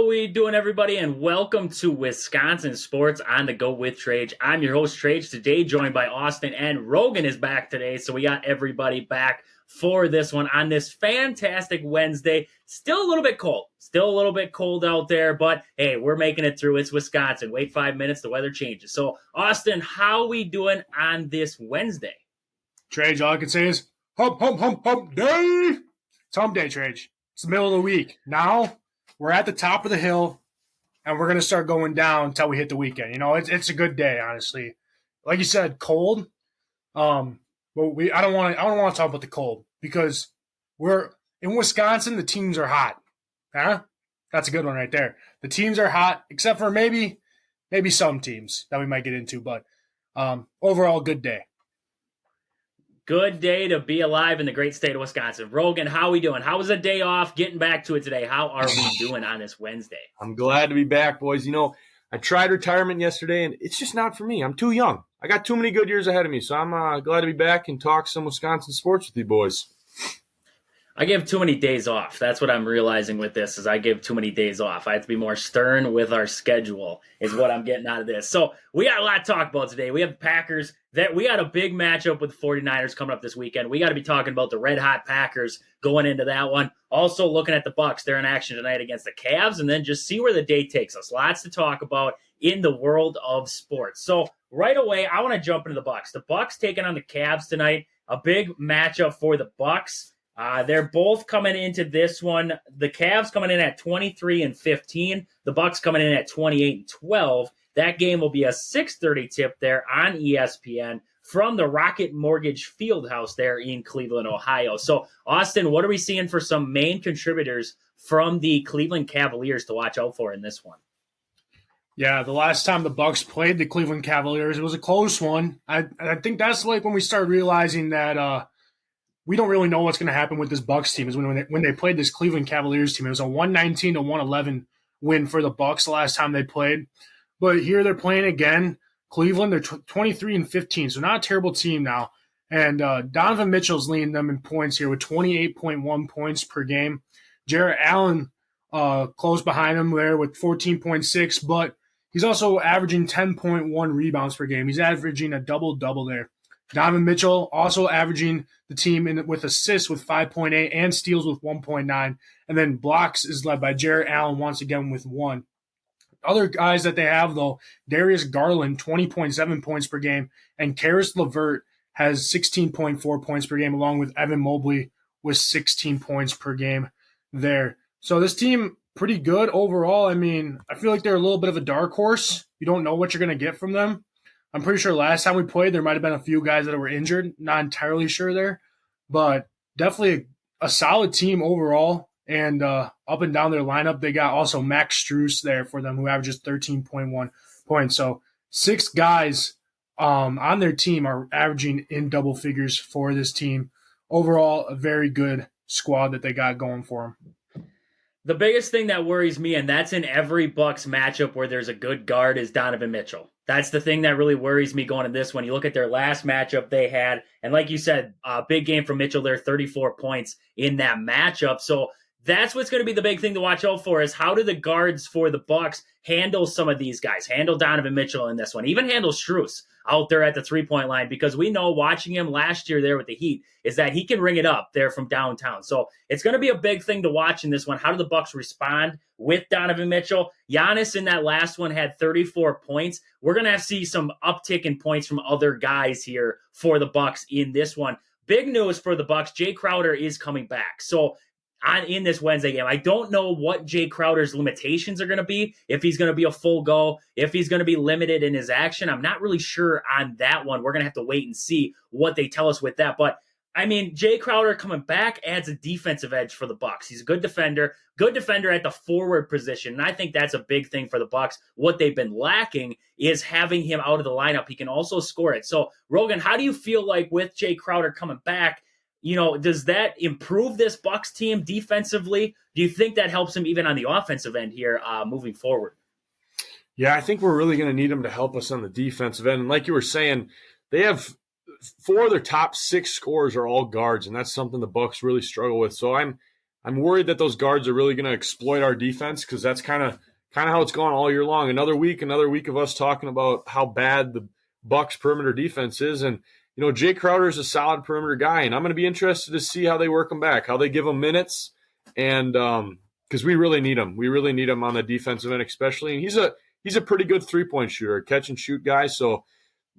How we doing, everybody? And welcome to Wisconsin Sports on the Go with Trage. I'm your host, Trage, today joined by Austin, and Rogan is back today. So we got everybody back for this one on this fantastic Wednesday. Still a little bit cold out there, but hey, we're making it through. It's Wisconsin. Wait 5 minutes, the weather changes. So Austin, how we doing on this Wednesday? Trage, all I can say is hump day. It's hump day, Trage. It's the middle of the week. Now we're at the top of the hill, and we're going to start going down until we hit the weekend. You know, it's a good day, honestly. Like you said, cold. But I don't want to talk about the cold because we're in Wisconsin. The teams are hot. Huh? That's a good one right there. The teams are hot, except for maybe some teams that we might get into. But overall, good day. Good day to be alive in the great state of Wisconsin. Rogan, how we doing? How was the day off? Getting back to it today. How are we doing on this Wednesday? I'm glad to be back, boys. You know, I tried retirement yesterday, and it's just not for me. I'm too young. I got too many good years ahead of me, so I'm glad to be back and talk some Wisconsin sports with you boys. I give too many days off. That's what I'm realizing with this is I give too many days off. I have to be more stern with our schedule is what I'm getting out of this. So we got a lot to talk about today. We have the Packers. We got a big matchup with the 49ers coming up this weekend. We got to be talking about the red-hot Packers going into that one. Also looking at the Bucs. They're in action tonight against the Cavs, and then just see where the day takes us. Lots to talk about in the world of sports. So right away, I want to jump into the Bucs. The Bucs taking on the Cavs tonight. A big matchup for the Bucs. They're both coming into this one. The Cavs coming in at 23-15. The Bucs coming in at 28-12. That game will be a 6:30 tip there on ESPN from the Rocket Mortgage Fieldhouse there in Cleveland, Ohio. So, Austin, what are we seeing for some main contributors from the Cleveland Cavaliers to watch out for in this one? Yeah, the last time the Bucs played the Cleveland Cavaliers, it was a close one. I think that's like when we started realizing that we don't really know what's going to happen with this Bucs team. Is when they played this Cleveland Cavaliers team. It was a 119-111 win for the Bucs the last time they played. But here they're playing again. Cleveland, they're 23-15, so not a terrible team now. And Donovan Mitchell's leading them in points here with 28.1 points per game. Jarrett Allen close behind him there with 14.6, but he's also averaging 10.1 rebounds per game. He's averaging a double-double there. Donovan Mitchell also averaging the team with assists with 5.8 and steals with 1.9. And then blocks is led by Jarrett Allen once again with 1. Other guys that they have, though, Darius Garland, 20.7 points per game, and Karis LeVert has 16.4 points per game, along with Evan Mobley with 16 points per game there. So this team, pretty good overall. I mean, I feel like they're a little bit of a dark horse. You don't know what you're going to get from them. I'm pretty sure last time we played, there might have been a few guys that were injured. Not entirely sure there, but definitely a solid team overall. And up and down their lineup, they got also Max Strus there for them, who averages 13.1 points. So 6 guys on their team are averaging in double figures for this team. Overall, a very good squad that they got going for them. The biggest thing that worries me, and that's in every Bucs matchup where there's a good guard, is Donovan Mitchell. That's the thing that really worries me going into this one. You look at their last matchup they had, and like you said, a big game from Mitchell there, 34 points in that matchup. So that's what's going to be the big thing to watch out for is how do the guards for the Bucs handle some of these guys, handle Donovan Mitchell in this one, even handle Strus out there at the three-point line, because we know watching him last year there with the Heat is that he can ring it up there from downtown. So it's going to be a big thing to watch in this one. How do the Bucs respond with Donovan Mitchell? Giannis in that last one had 34 points. We're going to see some uptick in points from other guys here for the Bucs in this one. Big news for the Bucs, Jay Crowder is coming back. So in this Wednesday game, I don't know what Jay Crowder's limitations are going to be, if he's going to be a full go, if he's going to be limited in his action. I'm not really sure on that one. We're going to have to wait and see what they tell us with that. But, I mean, Jay Crowder coming back adds a defensive edge for the Bucs. He's a good defender at the forward position, and I think that's a big thing for the Bucs. What they've been lacking is having him out of the lineup. He can also score it. So, Rogan, how do you feel like with Jay Crowder coming back, you know, does that improve this Bucs team defensively? Do you think that helps him even on the offensive end here moving forward? Yeah, I think we're really going to need him to help us on the defensive end. And like you were saying, they have 4 of their top 6 scorers are all guards, and that's something the Bucs really struggle with. So I'm I'm worried that those guards are really going to exploit our defense because that's kind of how it's gone all year long. Another week of us talking about how bad the Bucks perimeter defense is. And, Jay Crowder is a solid perimeter guy, and I'm going to be interested to see how they work him back, how they give him minutes. And because we really need him. We really need him on the defensive end especially. And he's a pretty good three-point shooter, catch and shoot guy. So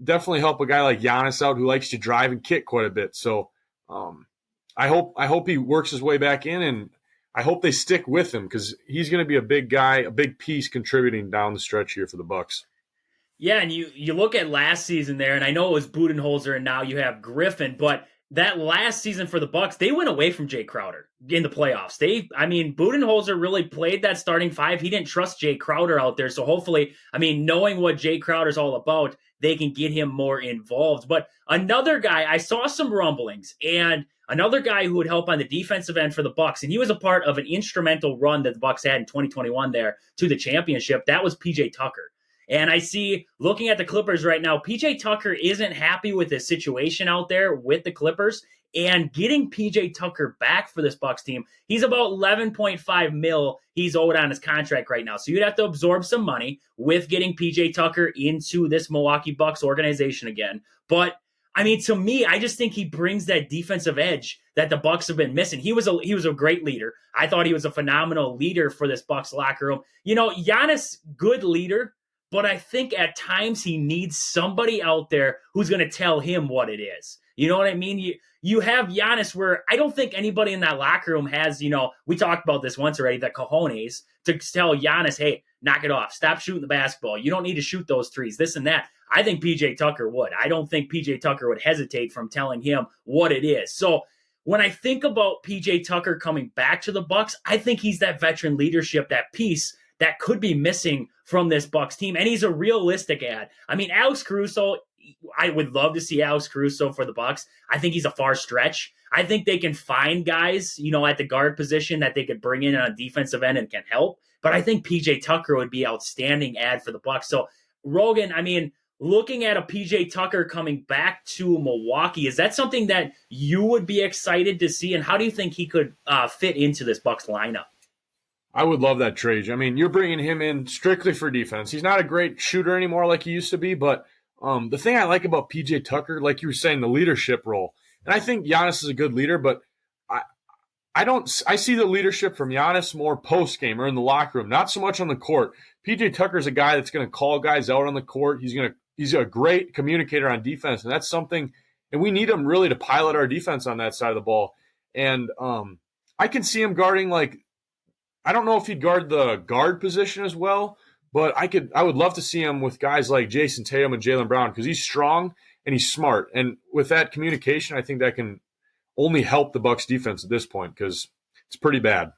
definitely help a guy like Giannis out who likes to drive and kick quite a bit. So I hope he works his way back in, and I hope they stick with him because he's going to be a big guy, a big piece contributing down the stretch here for the Bucks. Yeah, and you look at last season there, and I know it was Budenholzer, and now you have Griffin, but that last season for the Bucks, they went away from Jay Crowder in the playoffs. Budenholzer really played that starting five. He didn't trust Jay Crowder out there, so hopefully, knowing what Jay Crowder's all about, they can get him more involved. But another guy, I saw some rumblings, and another guy who would help on the defensive end for the Bucks, and he was a part of an instrumental run that the Bucks had in 2021 there to the championship. That was PJ Tucker. And I see, looking at the Clippers right now, PJ Tucker isn't happy with his situation out there with the Clippers. And getting PJ Tucker back for this Bucks team, he's about $11.5 million he's owed on his contract right now. So you'd have to absorb some money with getting PJ Tucker into this Milwaukee Bucks organization again. But to me, I just think he brings that defensive edge that the Bucks have been missing. He was a great leader. I thought he was a phenomenal leader for this Bucks locker room. Giannis, good leader. But I think at times he needs somebody out there who's going to tell him what it is. You know what I mean? You have Giannis where I don't think anybody in that locker room has, we talked about this once already, the cojones to tell Giannis, hey, knock it off. Stop shooting the basketball. You don't need to shoot those threes, this and that. I think PJ Tucker would. I don't think PJ Tucker would hesitate from telling him what it is. So when I think about PJ Tucker coming back to the Bucks, I think he's that veteran leadership, that piece that could be missing from this Bucks team. And he's a realistic ad. Alex Caruso, I would love to see Alex Caruso for the Bucks. I think he's a far stretch. I think they can find guys, at the guard position that they could bring in on a defensive end and can help. But I think PJ Tucker would be outstanding ad for the Bucks. So Rogan, looking at a PJ Tucker coming back to Milwaukee, is that something that you would be excited to see? And how do you think he could fit into this Bucks lineup? I would love that trade. You're bringing him in strictly for defense. He's not a great shooter anymore like he used to be, but the thing I like about PJ Tucker, like you were saying, the leadership role. And I think Giannis is a good leader, but I see the leadership from Giannis more post-game or in the locker room, not so much on the court. PJ Tucker's a guy that's going to call guys out on the court. He's a great communicator on defense, and that's something, and we need him really to pilot our defense on that side of the ball. And I can see him guarding I don't know if he'd guard the guard position as well, but I would love to see him with guys like Jason Tatum and Jaylen Brown because he's strong and he's smart. And with that communication, I think that can only help the Bucks defense at this point because it's pretty bad.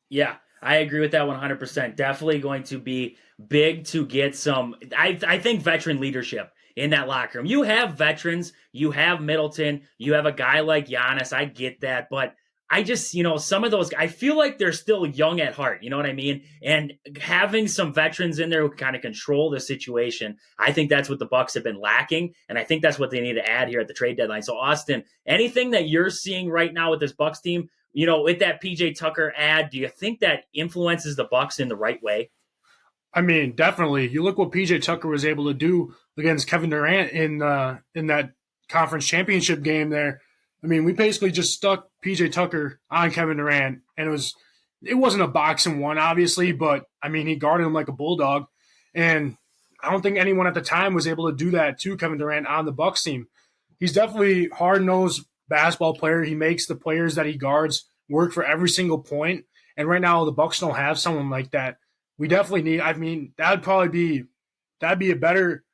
Yeah, I agree with that 100%. Definitely going to be big to get some, I think, veteran leadership in that locker room. You have veterans, you have Middleton, you have a guy like Giannis. I get that, but I just, some of those, I feel like they're still young at heart, you know what I mean? And having some veterans in there who kind of control the situation, I think that's what the Bucks have been lacking, and I think that's what they need to add here at the trade deadline. So, Austin, anything that you're seeing right now with this Bucks team, with that PJ Tucker ad, do you think that influences the Bucks in the right way? Definitely. You look what PJ Tucker was able to do against Kevin Durant in that conference championship game there. We basically just stuck PJ Tucker on Kevin Durant, and it wasn't a boxing one, obviously, but he guarded him like a bulldog, and I don't think anyone at the time was able to do that to Kevin Durant on the Bucks team. He's definitely hard-nosed basketball player. He makes the players that he guards work for every single point, and right now the Bucks don't have someone like that. We definitely need. That'd be a better.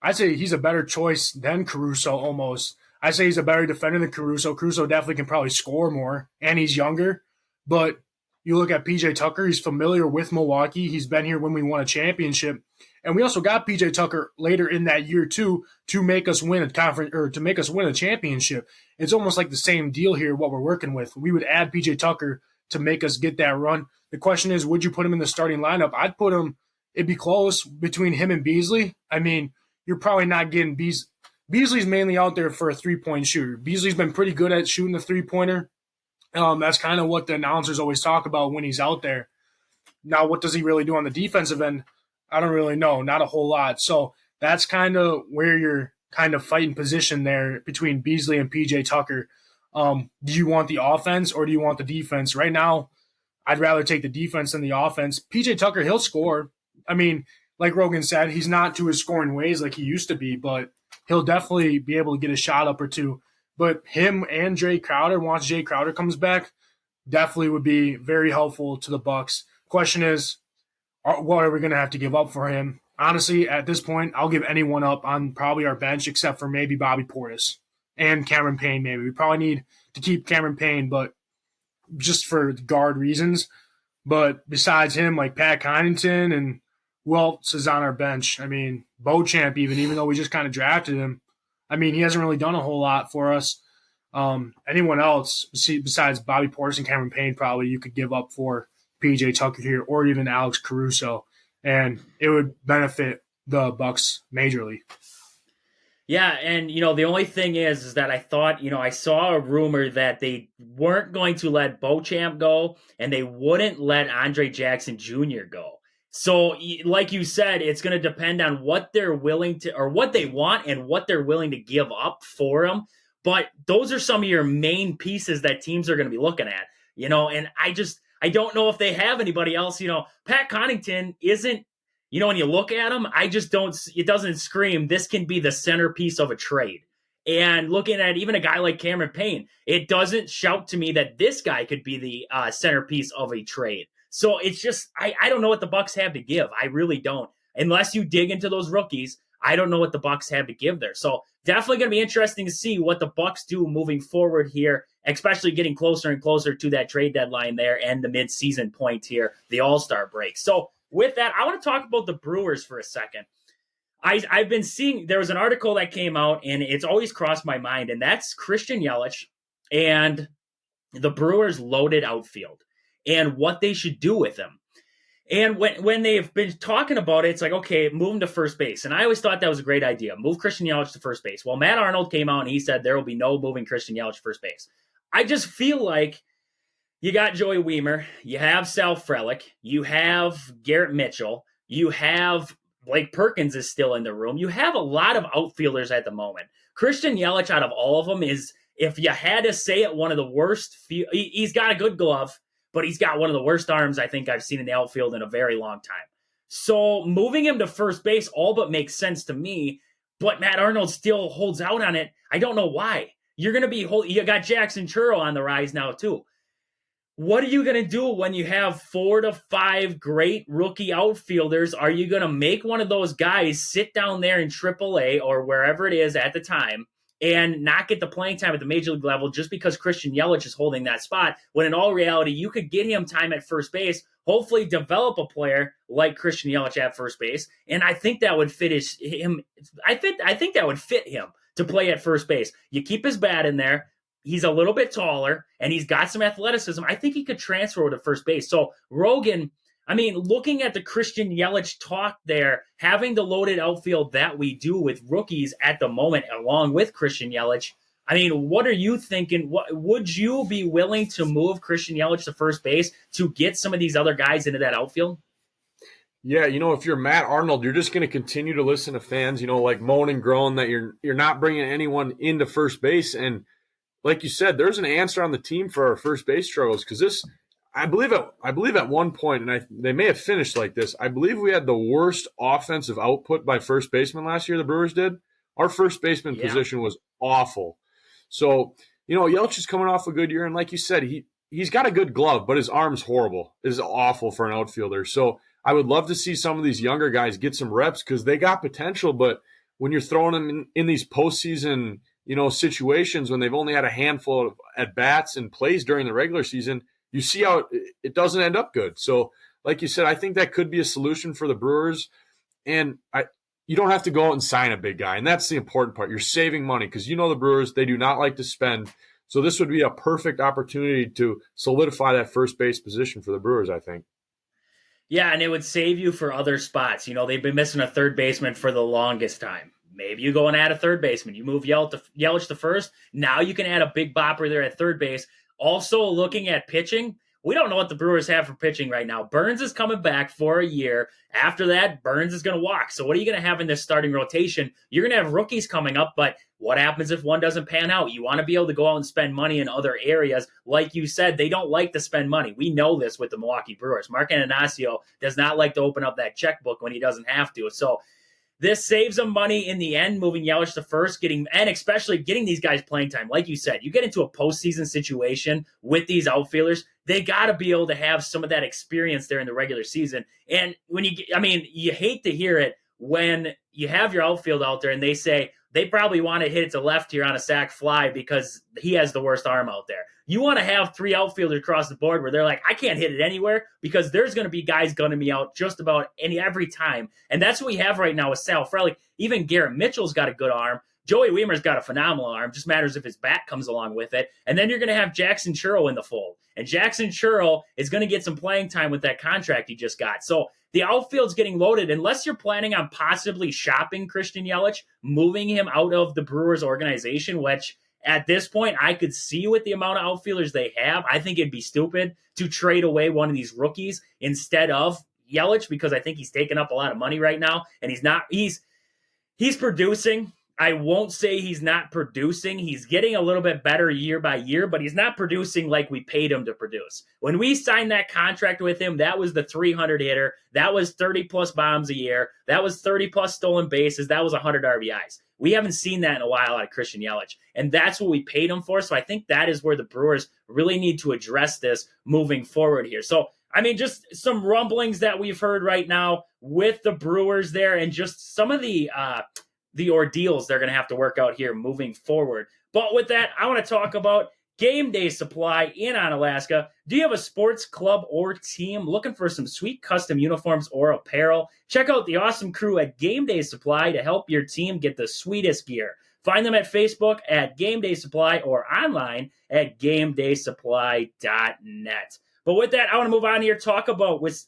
I'd say he's a better choice than Caruso almost. I say he's a better defender than Caruso. Caruso definitely can probably score more, and he's younger. But you look at PJ Tucker, he's familiar with Milwaukee. He's been here when we won a championship. And we also got PJ Tucker later in that year, too, to make us win a conference or to make us win a championship. It's almost like the same deal here, what we're working with. We would add PJ Tucker to make us get that run. The question is, would you put him in the starting lineup? I'd put him – it'd be close between him and Beasley. You're probably not getting Beasley. Beasley's mainly out there for a three-point shooter. Beasley's been pretty good at shooting the three-pointer. That's kind of what the announcers always talk about when he's out there. Now, what does he really do on the defensive end? I don't really know. Not a whole lot. So that's kind of where you're kind of fighting position there between Beasley and PJ Tucker. Do you want the offense or do you want the defense? Right now, I'd rather take the defense than the offense. PJ Tucker, he'll score. I mean, like Rogan said, he's not to his scoring ways like he used to be, but he'll definitely be able to get a shot up or two. But him and Jay Crowder, once Jay Crowder comes back, definitely would be very helpful to the Bucks. Question is, what are we going to have to give up for him? Honestly, at this point, I'll give anyone up on probably our bench except for maybe Bobby Portis and Cameron Payne maybe. We probably need to keep Cameron Payne, but just for guard reasons. But besides him, like Pat Connaughton and who else is on our bench? I mean, Beauchamp even though we just kind of drafted him. I mean, he hasn't really done a whole lot for us. Anyone else besides Bobby Portis and Cameron Payne probably you could give up for PJ Tucker here or even Alex Caruso, and it would benefit the Bucks majorly. Yeah, and the only thing is that I thought, I saw a rumor that they weren't going to let Beauchamp go and they wouldn't let Andre Jackson Jr. go. So, like you said, it's going to depend on what they're willing to, or what they want and what they're willing to give up for him. But those are some of your main pieces that teams are going to be looking at, and I don't know if they have anybody else. Pat Connaughton isn't, when you look at him, it doesn't scream, this can be the centerpiece of a trade. And looking at even a guy like Cameron Payne, it doesn't shout to me that this guy could be the centerpiece of a trade. So it's just, I don't know what the Bucks have to give. I really don't. Unless you dig into those rookies, I don't know what the Bucks have to give there. So definitely going to be interesting to see what the Bucks do moving forward here, especially getting closer and closer to that trade deadline there and the mid-season point here, the All-Star break. So with that, I want to talk about the Brewers for a second. I've been seeing, there was an article that came out, and it's always crossed my mind, and that's Christian Yelich and the Brewers' loaded outfield and what they should do with him. And when they've been talking about it, it's like, okay, move him to first base. And I always thought that was a great idea. Move Christian Yelich to first base. Well, Matt Arnold came out and he said there will be no moving Christian Yelich to first base. I just feel like you got Joey Wiemer, you have Sal Frelick, you have Garrett Mitchell, you have Blake Perkins is still in the room. You have a lot of outfielders at the moment. Christian Yelich out of all of them is, if you had to say it, one of the worst. He's got a good glove, but he's got one of the worst arms I think I've seen in the outfield in a very long time. So moving him to first base all but makes sense to me, but Matt Arnold still holds out on it. I don't know why. You got Jackson Churro on the rise now too. What are you going to do when you have 4 to 5 great rookie outfielders? Are you going to make one of those guys sit down there in AAA or wherever it is at the time and not get the playing time at the major league level just because Christian Yelich is holding that spot, when in all reality, you could get him time at first base, hopefully develop a player like Christian Yelich at first base, and I think that would fit him. I think that would fit him to play at first base. You keep his bat in there. He's a little bit taller, and he's got some athleticism. I think he could transfer to first base. So Rogan, I mean, looking at the Christian Yelich talk there, having the loaded outfield that we do with rookies at the moment, along with Christian Yelich, I mean, what are you thinking? Would you be willing to move Christian Yelich to first base to get some of these other guys into that outfield? Yeah, if you're Matt Arnold, you're just going to continue to listen to fans, like moan and groan that you're not bringing anyone into first base. And like you said, there's an answer on the team for our first base struggles, because I believe at one point, and they may have finished like this, I believe we had the worst offensive output by first baseman last year, the Brewers did. Our first baseman position was awful. So, Yelich is coming off a good year, and like you said, he's got a good glove, but his arm's horrible. It is awful for an outfielder. So I would love to see some of these younger guys get some reps because they got potential, but when you're throwing them in these postseason situations when they've only had a handful of at-bats and plays during the regular season, you see how it doesn't end up good. So, like you said, I think that could be a solution for the Brewers. And you don't have to go out and sign a big guy. And that's the important part. You're saving money because the Brewers, they do not like to spend. So this would be a perfect opportunity to solidify that first base position for the Brewers, I think. Yeah, and it would save you for other spots. They've been missing a third baseman for the longest time. Maybe you go and add a third baseman. You move Yelich to first. Now you can add a big bopper there at third base. Also, looking at pitching, we don't know what the Brewers have for pitching right now. Burns is coming back for a year. After that, Burns is going to walk. So what are you going to have in this starting rotation? You're going to have rookies coming up, but what happens if one doesn't pan out? You want to be able to go out and spend money in other areas. Like you said, they don't like to spend money. We know this with the Milwaukee Brewers. Mark Anastasio does not like to open up that checkbook when he doesn't have to. So this saves them money in the end, moving Yelich to first, and especially getting these guys playing time. Like you said, you get into a postseason situation with these outfielders, they got to be able to have some of that experience there in the regular season. And you hate to hear it when you have your outfield out there and they say they probably want to hit it to left here on a sac fly because he has the worst arm out there. You want to have three outfielders across the board where they're like, I can't hit it anywhere because there's going to be guys gunning me out just about every time. And that's what we have right now with Sal Frelick. Even Garrett Mitchell's got a good arm. Joey Wiemer's got a phenomenal arm. Just matters if his bat comes along with it. And then you're going to have Jackson Churro in the fold. And Jackson Churro is going to get some playing time with that contract he just got. So the outfield's getting loaded. Unless you're planning on possibly shopping Christian Yelich, moving him out of the Brewers organization, which at this point I could see with the amount of outfielders they have. I think it'd be stupid to trade away one of these rookies instead of Yelich because I think he's taking up a lot of money right now. And he's producing. I won't say he's not producing. He's getting a little bit better year by year, but he's not producing like we paid him to produce. When we signed that contract with him, that was the 300 hitter. That was 30-plus bombs a year. That was 30-plus stolen bases. That was 100 RBIs. We haven't seen that in a while out of Christian Yelich, and that's what we paid him for. So I think that is where the Brewers really need to address this moving forward here. So, just some rumblings that we've heard right now with the Brewers there and just some of the ordeals they're going to have to work out here moving forward. But with that, I want to talk about Game Day Supply in Onalaska. Do you have a sports club or team looking for some sweet custom uniforms or apparel? Check out the awesome crew at Game Day Supply to help your team get the sweetest gear. Find them at Facebook at Game Day Supply or online at GameDaySupply.net. But with that, I want to move on here, talk about with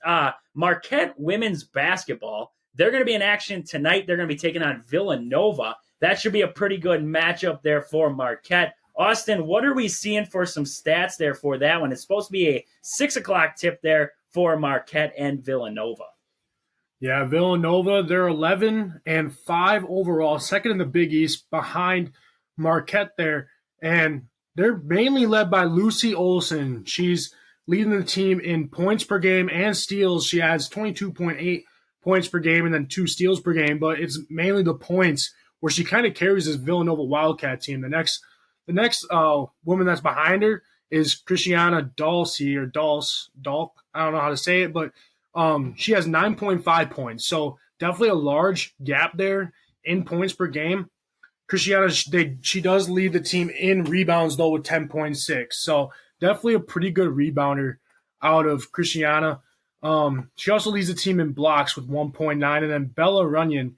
Marquette women's basketball. They're going to be in action tonight. They're going to be taking on Villanova. That should be a pretty good matchup there for Marquette. Austin, what are we seeing for some stats there for that one? It's supposed to be a 6 o'clock tip there for Marquette and Villanova. Yeah, Villanova, they're 11-5 overall, second in the Big East behind Marquette there. And they're mainly led by Lucy Olson. She's leading the team in points per game and steals. She adds 22.8 points per game and then 2 steals per game, but it's mainly the points where she kind of carries this Villanova Wildcat team. The next woman that's behind her is Christiana Dulce or Dalk. I don't know how to say it, but she has 9.5 points. So definitely a large gap there in points per game. Christiana, she does lead the team in rebounds though with 10.6. So definitely a pretty good rebounder out of Christiana. She also leads the team in blocks with 1.9, and then Bella Runyon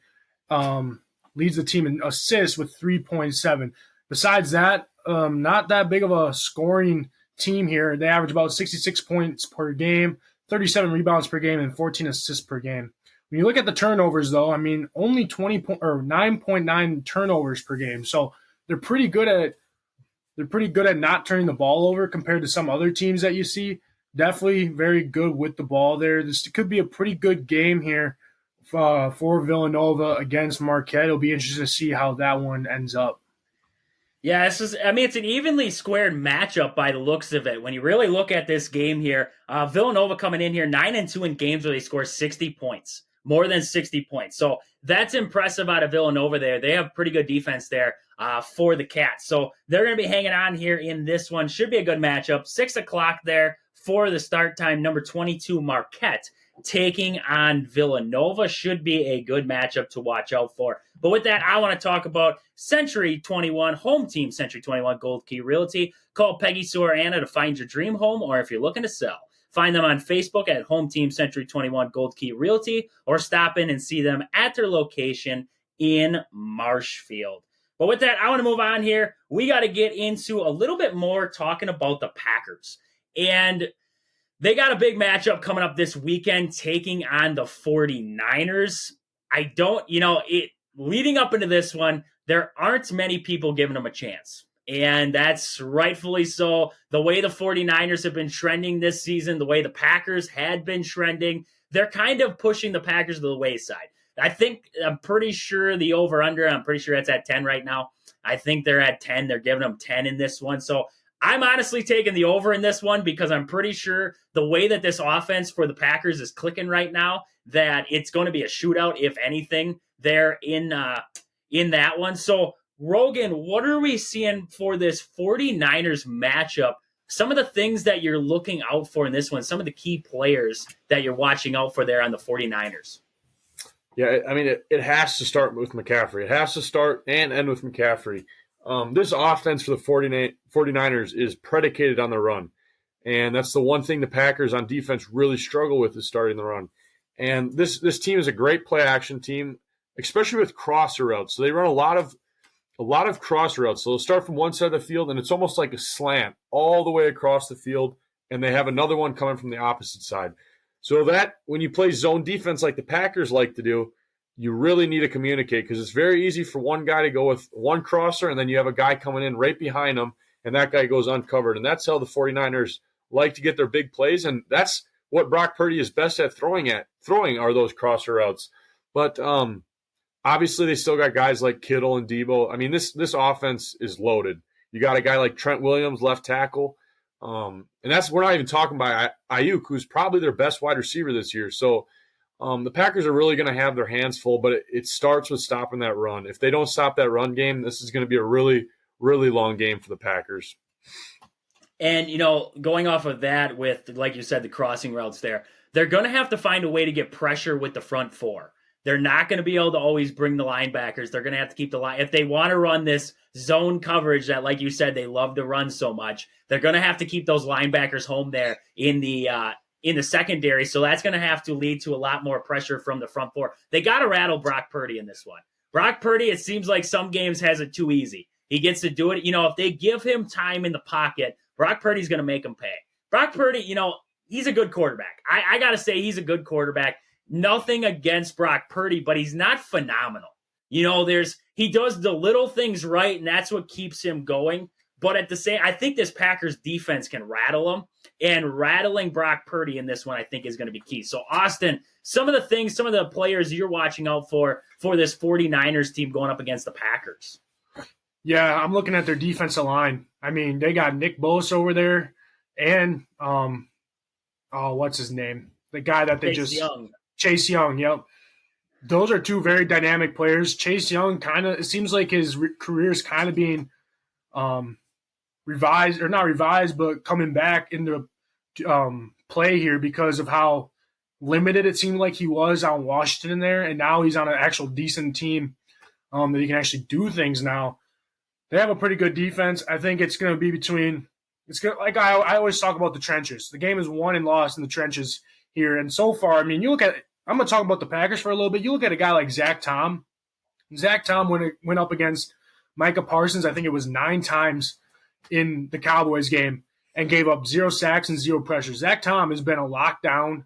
leads the team in assists with 3.7. Besides that, not that big of a scoring team here. They average about 66 points per game, 37 rebounds per game, and 14 assists per game. When you look at the turnovers, though, only 9.9 turnovers per game. So they're pretty good at not turning the ball over compared to some other teams that you see. Definitely very good with the ball there. This could be a pretty good game here for Villanova against Marquette. It'll be interesting to see how that one ends up. Yeah, it's an evenly squared matchup by the looks of it. When you really look at this game here, Villanova coming in here 9-2 in games where they score 60 points, more than 60 points. So that's impressive out of Villanova there. They have pretty good defense there for the Cats. So they're going to be hanging on here in this one. Should be a good matchup. 6 o'clock there for the start time. Number 22, Marquette, taking on Villanova. Should be a good matchup to watch out for. But with that, I want to talk about Century 21, home team Century 21 Gold Key Realty. Call Peggy, Sue, or Anna to find your dream home, or if you're looking to sell, find them on Facebook at Home Team Century 21 Gold Key Realty, or stop in and see them at their location in Marshfield. But with that, I want to move on here. We got to get into a little bit more talking about the Packers. And they got a big matchup coming up this weekend, taking on the 49ers. Leading up into this one, there aren't many people giving them a chance. And that's rightfully so. The way the 49ers have been trending this season, the way the Packers had been trending, they're kind of pushing the Packers to the wayside. I'm pretty sure the over-under, I'm pretty sure that's at 10 right now. I think they're at 10. They're giving them 10 in this one. So I'm honestly taking the over in this one because I'm pretty sure the way that this offense for the Packers is clicking right now, that it's going to be a shootout, if anything, there in that one. So, Rogan, what are we seeing for this 49ers matchup? Some of the things that you're looking out for in this one, some of the key players that you're watching out for there on the 49ers. Yeah, I mean, it has to start with McCaffrey. It has to start and end with McCaffrey. This offense for the 49ers is predicated on the run. And that's the one thing the Packers on defense really struggle with, is starting the run. And this team is a great play-action team, especially with crosser routes. So they run a lot of cross routes. So they'll start from one side of the field, and it's almost like a slant all the way across the field, and they have another one coming from the opposite side. So that when you play zone defense like the Packers like to do, you really need to communicate, because it's very easy for one guy to go with one crosser, and then you have a guy coming in right behind him, and that guy goes uncovered. And that's how the 49ers like to get their big plays, and that's what Brock Purdy is best at throwing are those crosser routes. But obviously they still got guys like Kittle and Debo. I mean, this offense is loaded. You got a guy like Trent Williams, left tackle. And we're not even talking about Ayuk, who's probably their best wide receiver this year. So the Packers are really going to have their hands full, but it starts with stopping that run. If they don't stop that run game, this is going to be a really, really long game for the Packers. And, going off of that with, like you said, the crossing routes there, they're going to have to find a way to get pressure with the front four. They're not going to be able to always bring the linebackers. They're going to have to keep the line. If they want to run this zone coverage that, like you said, they love to run so much, they're going to have to keep those linebackers home there in the secondary. So that's going to have to lead to a lot more pressure from the front four. They got to rattle Brock Purdy in this one. Brock Purdy, it seems like some games has it too easy. He gets to do it. If they give him time in the pocket, Brock Purdy's going to make him pay. Brock Purdy, he's a good quarterback. I got to say he's a good quarterback. Nothing against Brock Purdy, but he's not phenomenal. He does the little things right, and that's what keeps him going. But at the same, I think this Packers defense can rattle him, and rattling Brock Purdy in this one, I think, is going to be key. So, Austin, some of the players you're watching out for this 49ers team going up against the Packers. Yeah, I'm looking at their defensive line. I mean, they got Nick Bosa over there, and what's his name? The guy that they Chase Young, yep. Those are two very dynamic players. Chase Young it seems like his career is kind of being revised, or not revised, but coming back into play here because of how limited it seemed like he was on Washington there, and now he's on an actual decent team that he can actually do things now. They have a pretty good defense. I think it's going to be like I always talk about the trenches. The game is won and lost in the trenches here. And so far, I mean, I'm going to talk about the Packers for a little bit. You look at a guy like Zach Tom. Zach Tom went up against Micah Parsons, I think it was 9 times in the Cowboys game, and gave up 0 sacks and 0 pressure. Zach Tom has been a lockdown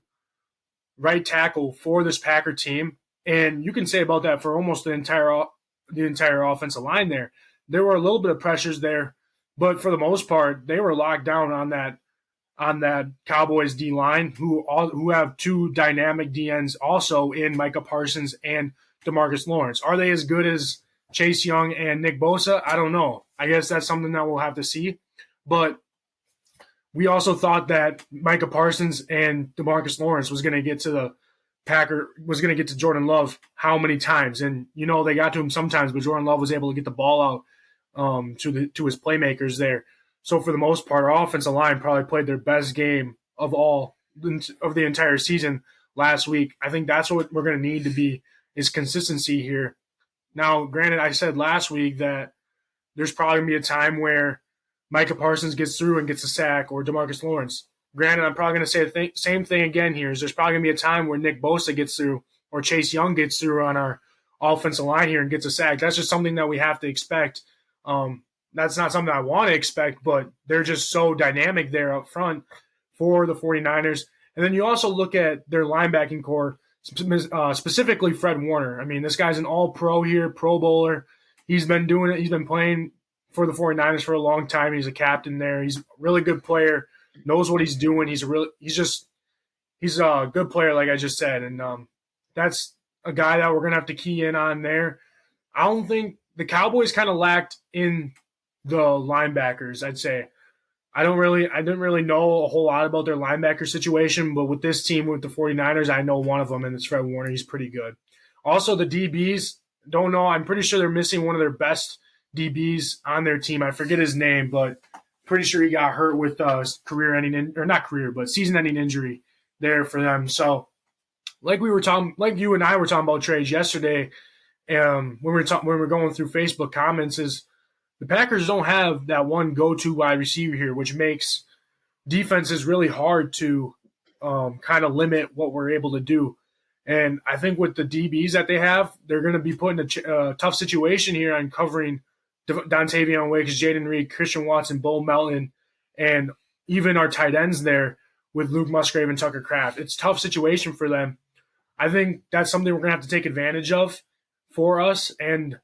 right tackle for this Packer team. And you can say about that for almost the entire offensive line there. There were a little bit of pressures there, but for the most part, they were locked down on that Cowboys D line, who have 2 dynamic DNs also in Micah Parsons and DeMarcus Lawrence. Are they as good as Chase Young and Nick Bosa? I don't know. I guess that's something that we'll have to see. But we also thought that Micah Parsons and DeMarcus Lawrence was going to get to Jordan Love how many times? And they got to him sometimes, but Jordan Love was able to get the ball out to his playmakers there. So for the most part, our offensive line probably played their best game of the entire season last week. I think that's what we're going to need is consistency here. Now, granted, I said last week that there's probably going to be a time where Micah Parsons gets through and gets a sack, or DeMarcus Lawrence. Granted, I'm probably going to say the same thing again here. There's probably going to be a time where Nick Bosa gets through or Chase Young gets through on our offensive line here and gets a sack. That's just something that we have to expect. That's not something I want to expect, but they're just so dynamic there up front for the 49ers. And then you also look at their linebacking core, specifically Fred Warner. I mean, this guy's an all-pro here, Pro Bowler. He's been doing it. He's been playing for the 49ers for a long time. He's a captain there. He's a really good player, knows what he's doing. He's a good player, like I just said. And that's a guy that we're going to have to key in on there. I don't think the Cowboys kind of lacked in the linebackers, I'd say. I didn't really know a whole lot about their linebacker situation, but with this team, with the 49ers, I know one of them, and it's Fred Warner. He's pretty good. Also, the DBs, don't know. I'm pretty sure they're missing one of their best DBs on their team. I forget his name, but pretty sure he got hurt with season-ending injury there for them. So, like you and I were talking about trades yesterday, when we were going through Facebook comments, is the Packers don't have that one go-to wide receiver here, which makes defenses really hard to kind of limit what we're able to do. And I think with the DBs that they have, they're going to be put in a tough situation here on covering Dontavion Wicks, Jaden Reed, Christian Watson, Bo Melton, and even our tight ends there with Luke Musgrave and Tucker Kraft. It's a tough situation for them. I think that's something we're going to have to take advantage of for us. And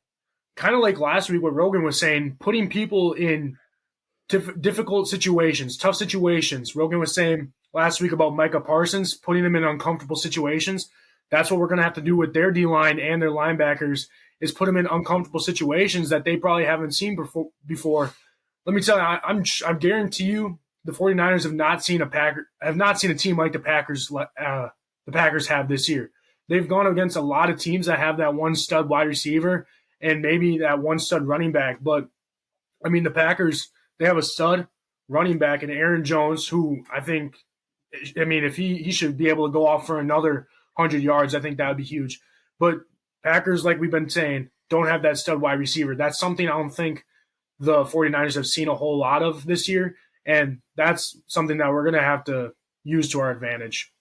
kind of like last week, what Rogan was saying, putting people in difficult situations, tough situations. Rogan was saying last week about Micah Parsons, putting them in uncomfortable situations. That's what we're going to have to do with their D-line and their linebackers, is put them in uncomfortable situations that they probably haven't seen before. Let me tell you, I guarantee you the 49ers have not seen a team like the Packers have this year. They've gone against a lot of teams that have that one stud wide receiver and maybe that one stud running back. But, I mean, the Packers, they have a stud running back in Aaron Jones, who if he should be able to go off for another 100 yards, I think that would be huge. But Packers, like we've been saying, don't have that stud wide receiver. That's something I don't think the 49ers have seen a whole lot of this year, and that's something that we're going to have to use to our advantage.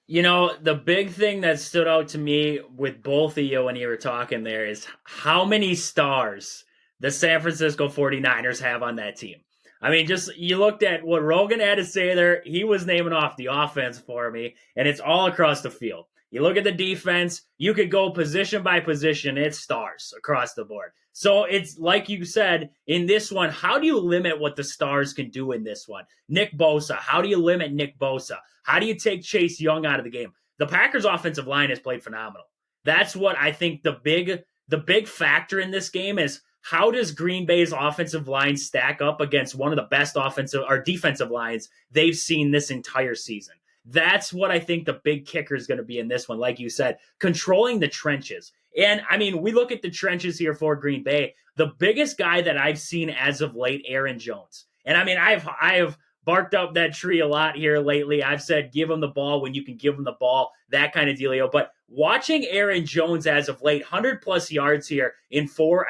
You know, the big thing that stood out to me with both of you when you were talking there is how many stars the San Francisco 49ers have on that team. I mean, just you looked at what Rogan had to say there. He was naming off the offense for me, and it's all across the field. You look at the defense, you could go position by position. It's stars across the board. So it's like you said, in this one, how do you limit what the stars can do in this one? Nick Bosa, how do you limit Nick Bosa? How do you take Chase Young out of the game? The Packers' offensive line has played phenomenal. That's what I think the big factor in this game is. How does Green Bay's offensive line stack up against one of the best offensive or defensive lines they've seen this entire season? That's what I think the big kicker is going to be in this one. Like you said, controlling the trenches. And I mean, we look at the trenches here for Green Bay. The biggest guy that I've seen as of late, Aaron Jones. And I mean, I have barked up that tree a lot here lately. I've said, give him the ball when you can give him the ball, that kind of dealio. But watching Aaron Jones as of late, 100-plus yards here in four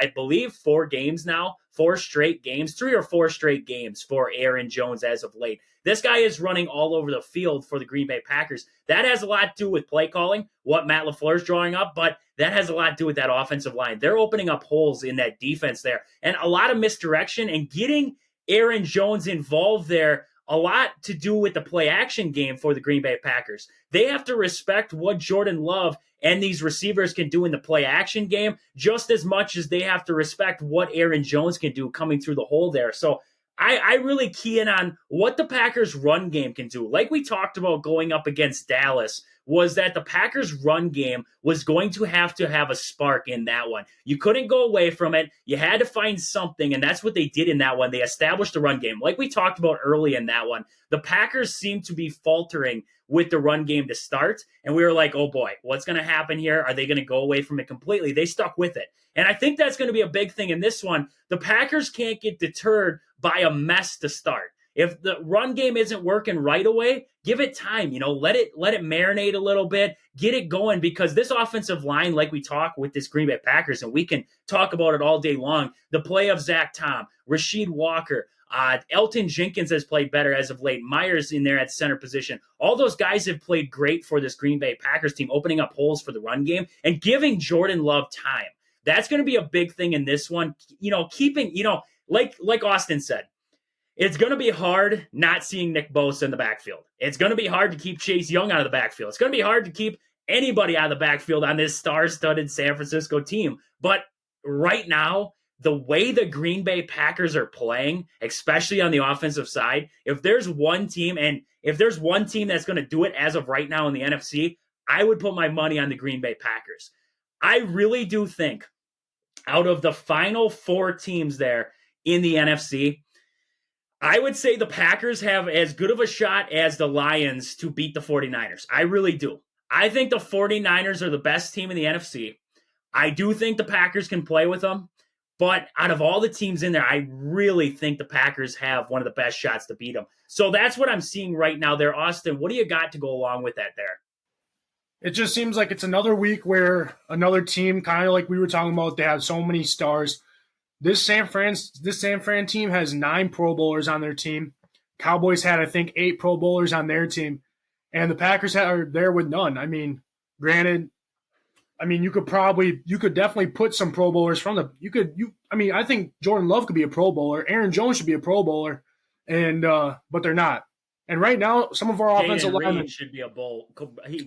games now, 4 straight games, 3 or 4 straight games for Aaron Jones as of late. This guy is running all over the field for the Green Bay Packers. That has a lot to do with play calling, what Matt LaFleur's drawing up, but that has a lot to do with that offensive line. They're opening up holes in that defense there, and a lot of misdirection, and getting Aaron Jones involved there, a lot to do with the play action game for the Green Bay Packers. They have to respect what Jordan Love and these receivers can do in the play action game just as much as they have to respect what Aaron Jones can do coming through the hole there. So I really key in on what the Packers run game can do. Like we talked about going up against Dallas, was that the Packers run game was going to have a spark in that one. You couldn't go away from it. You had to find something, and that's what they did in that one. They established the run game. Like we talked about early in that one, the Packers seemed to be faltering with the run game to start, and we were like, oh boy, what's going to happen here? Are they going to go away from it completely? They stuck with it. And I think that's going to be a big thing in this one. The Packers can't get deterred by a mess to start. If the run game isn't working right away, give it time. Let it marinate a little bit, get it going, because this offensive line, like we talk with this Green Bay Packers, and we can talk about it all day long, the play of Zach Tom, Rasheed Walker, Elton Jenkins has played better as of late. Myers in there at center position. All those guys have played great for this Green Bay Packers team, opening up holes for the run game and giving Jordan Love time. That's going to be a big thing in this one. Keeping, like Austin said, it's going to be hard not seeing Nick Bosa in the backfield. It's going to be hard to keep Chase Young out of the backfield. It's going to be hard to keep anybody out of the backfield on this star-studded San Francisco team. But right now, the way the Green Bay Packers are playing, especially on the offensive side, if there's one team that's going to do it as of right now in the NFC, I would put my money on the Green Bay Packers. I really do think out of the final 4 teams there in the NFC, I would say the Packers have as good of a shot as the Lions to beat the 49ers. I really do. I think the 49ers are the best team in the NFC. I do think the Packers can play with them. But out of all the teams in there, I really think the Packers have one of the best shots to beat them. So that's what I'm seeing right now there. Austin, what do you got to go along with that there? It just seems like it's another week where another team, kind of like we were talking about, they have so many stars. This San Fran team has 9 Pro Bowlers on their team. Cowboys had, I think, 8 Pro Bowlers on their team. And the Packers are there with none. I mean, granted, you could definitely put some Pro Bowlers I think Jordan Love could be a Pro Bowler. Aaron Jones should be a Pro Bowler, and but they're not. And right now, some of our offensive linemen should be a bowl.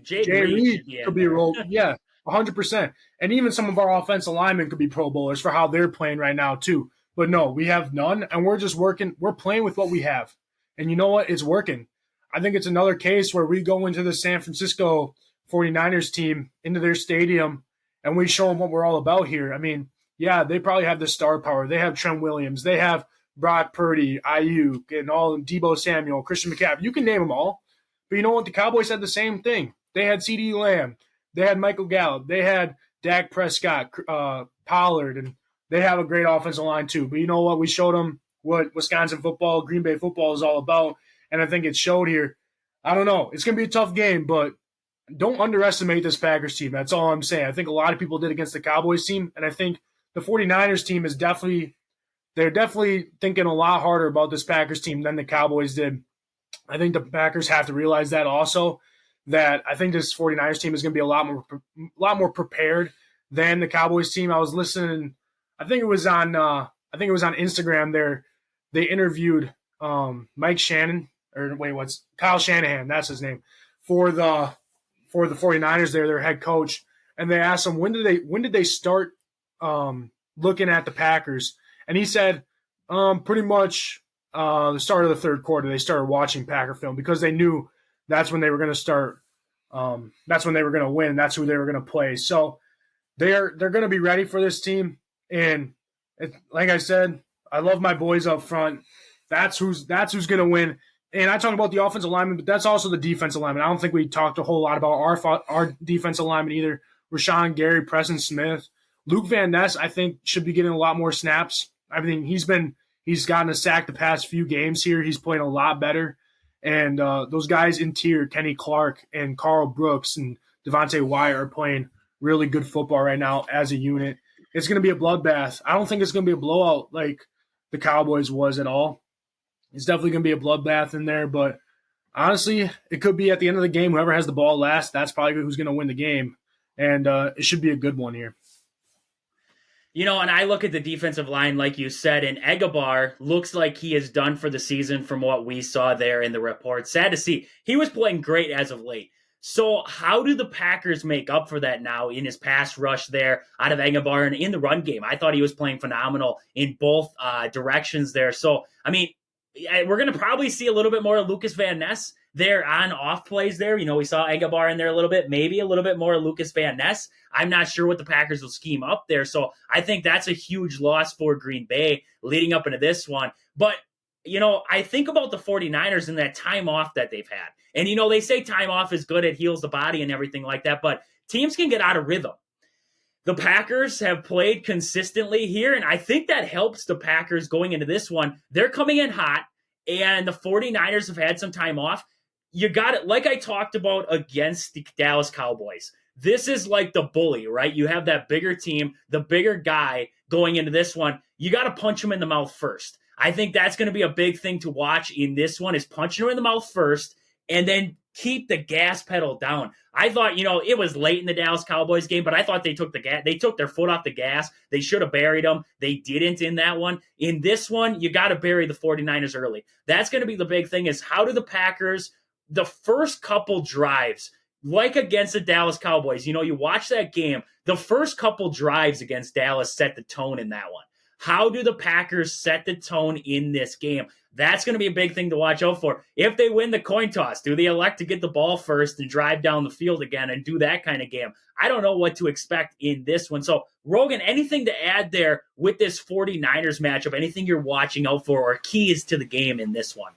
Jay Reed could be a role. Yeah, 100%. And even some of our offensive linemen could be Pro Bowlers for how they're playing right now too. But no, we have none, and we're just working. We're playing with what we have, and you know what? It's working. I think it's another case where we go into the San Francisco 49ers team, into their stadium, and we show them what we're all about here. I mean, yeah, they probably have the star power. They have Trent Williams. They have Brock Purdy, Ayuk, and all Deebo Samuel, Christian McCaffrey. You can name them all. But you know what? The Cowboys had the same thing. They had CeeDee Lamb. They had Michael Gallup. They had Dak Prescott, Pollard, and they have a great offensive line too. But you know what? We showed them what Wisconsin football, Green Bay football is all about, and I think it showed here. I don't know. It's going to be a tough game, but don't underestimate this Packers team. That's all I'm saying. I think a lot of people did against the Cowboys team, and I think the 49ers team is definitely thinking a lot harder about this Packers team than the Cowboys did. I think the Packers have to realize that also, that I think this 49ers team is going to be a lot more prepared than the Cowboys team. I was listening, I think it was on Instagram there. They interviewed Mike Shannon, Kyle Shanahan, that's his name, for the 49ers there, their head coach, and they asked him when did they start looking at the Packers, and he said pretty much the start of the third quarter they started watching Packer film because they knew that's when they were going to start. That's when they were going to win. That's who they were going to play. So they're going to be ready for this team, and like I said, I love my boys up front. That's who's going to win. And I talk about the offensive lineman, but that's also the defensive lineman. I don't think we talked a whole lot about our defensive lineman either. Rashawn Gary, Preston Smith, Luke Van Ness, I think should be getting a lot more snaps. I mean, he's gotten a sack the past few games here. He's playing a lot better. And those guys interior, Kenny Clark and Carl Brooks and Devontae Wyatt are playing really good football right now as a unit. It's going to be a bloodbath. I don't think it's going to be a blowout like the Cowboys was at all. It's definitely going to be a bloodbath in there, but honestly, it could be at the end of the game, whoever has the ball last, that's probably who's going to win the game. And it should be a good one here. You know, and I look at the defensive line, like you said, and Egabar looks like he is done for the season from what we saw there in the report. Sad to see. He was playing great as of late. So how do the Packers make up for that now in his pass rush there out of Egabar and in the run game? I thought he was playing phenomenal in both directions there. So, I mean, we're going to probably see a little bit more of Lucas Van Ness there on off plays there. You know, we saw Egabar in there a little bit, maybe a little bit more of Lucas Van Ness. I'm not sure what the Packers will scheme up there. So I think that's a huge loss for Green Bay leading up into this one. But, you know, I think about the 49ers and that time off that they've had. And, you know, they say time off is good. It heals the body and everything like that. But teams can get out of rhythm. The Packers have played consistently here, and I think that helps the Packers going into this one. They're coming in hot, and the 49ers have had some time off. You got it. Like I talked about against the Dallas Cowboys, this is like the bully, right? You have that bigger team, the bigger guy going into this one. You got to punch him in the mouth first. I think that's going to be a big thing to watch in this one is punching him in the mouth first and then keep the gas pedal down. I thought, you know, it was late in the Dallas Cowboys game, but I thought they took their foot off the gas. They should have buried them. They didn't in that one. In this one, you got to bury the 49ers early. That's going to be the big thing is how do the Packers, the first couple drives, like against the Dallas Cowboys, you know, you watch that game, the first couple drives against Dallas set the tone in that one. How do the Packers set the tone in this game? That's going to be a big thing to watch out for. If they win the coin toss, do they elect to get the ball first and drive down the field again and do that kind of game? I don't know what to expect in this one. So, Rogan, anything to add there with this 49ers matchup? Anything you're watching out for or keys to the game in this one?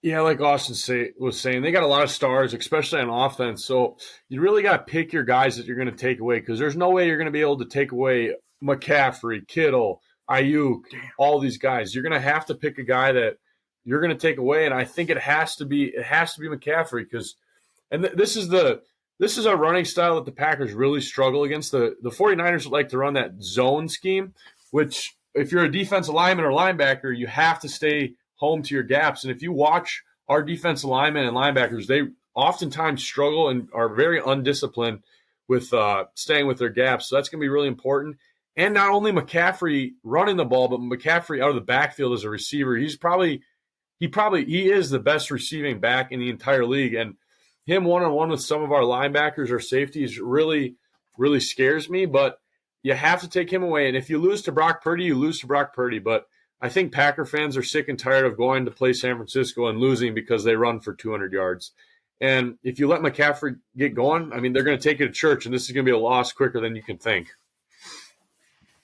Yeah, like Austin was saying, they got a lot of stars, especially on offense. So you really got to pick your guys that you're going to take away, because there's no way you're going to be able to take away McCaffrey, Kittle, Ayuk, all these guys. You're going to have to pick a guy that you're going to take away, and I think it has to be McCaffrey, because this is a running style that the Packers really struggle against. The 49ers like to run that zone scheme, which if you're a defensive lineman or linebacker, you have to stay home to your gaps. And if you watch our defensive linemen and linebackers, they oftentimes struggle and are very undisciplined with staying with their gaps. So that's going to be really important. And not only McCaffrey running the ball, but McCaffrey out of the backfield as a receiver. He is the best receiving back in the entire league. And him one-on-one with some of our linebackers or safeties really, really scares me. But you have to take him away. And if you lose to Brock Purdy, you lose to Brock Purdy. But I think Packer fans are sick and tired of going to play San Francisco and losing because they run for 200 yards. And if you let McCaffrey get going, I mean, they're going to take it to church, and this is going to be a loss quicker than you can think.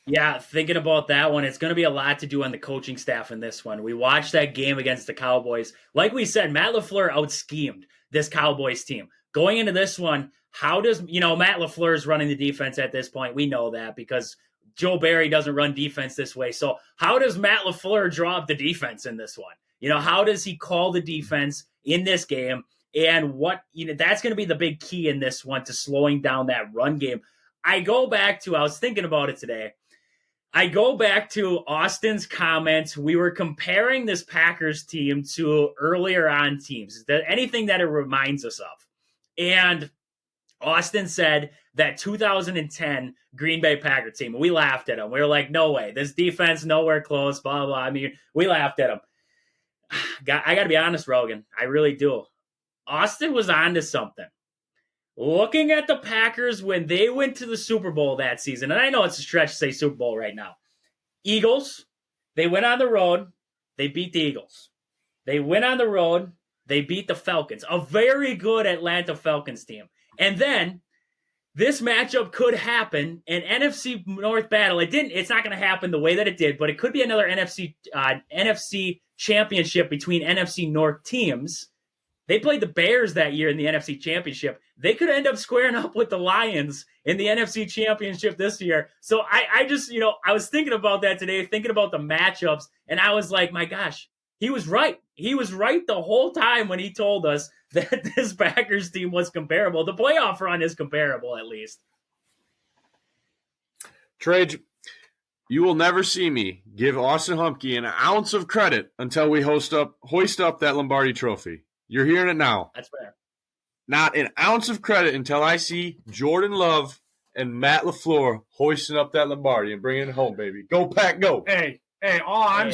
Yeah, thinking about that one, it's going to be a lot to do on the coaching staff in this one. We watched that game against the Cowboys. Like we said, Matt LaFleur out-schemed this Cowboys team. Going into this one, how does, Matt LaFleur is running the defense at this point. We know that because Joe Barry doesn't run defense this way. So how does Matt LaFleur draw up the defense in this one? How does he call the defense in this game? And that's going to be the big key in this one to slowing down that run game. I was thinking about it today. I go back to Austin's comments. We were comparing this Packers team to earlier on teams. Is there anything that it reminds us of? And Austin said that 2010 Green Bay Packer team, we laughed at him. We were like, no way. This defense, nowhere close, blah, blah. I mean, we laughed at him. I got to be honest, Rogan. I really do. Austin was onto something. Looking at the Packers when they went to the Super Bowl that season, and I know it's a stretch to say Super Bowl right now. Eagles, they went on the road. They beat the Eagles. They went on the road. They beat the Falcons, a very good Atlanta Falcons team. And then this matchup could happen, an NFC North battle. It's not going to happen the way that it did, but it could be another NFC championship between NFC North teams. They played the Bears that year in the NFC Championship. They could end up squaring up with the Lions in the NFC Championship this year. So I just, I was thinking about that today, thinking about the matchups, and I was like, my gosh, he was right. He was right the whole time when he told us that this Packers team was comparable. The playoff run is comparable, at least. Trage, you will never see me give Austin Humke an ounce of credit until we hoist up that Lombardi trophy. You're hearing it now. That's fair. Not an ounce of credit until I see Jordan Love and Matt LaFleur hoisting up that Lombardi and bringing it home, baby. Go Pack, go. Hey, all I'm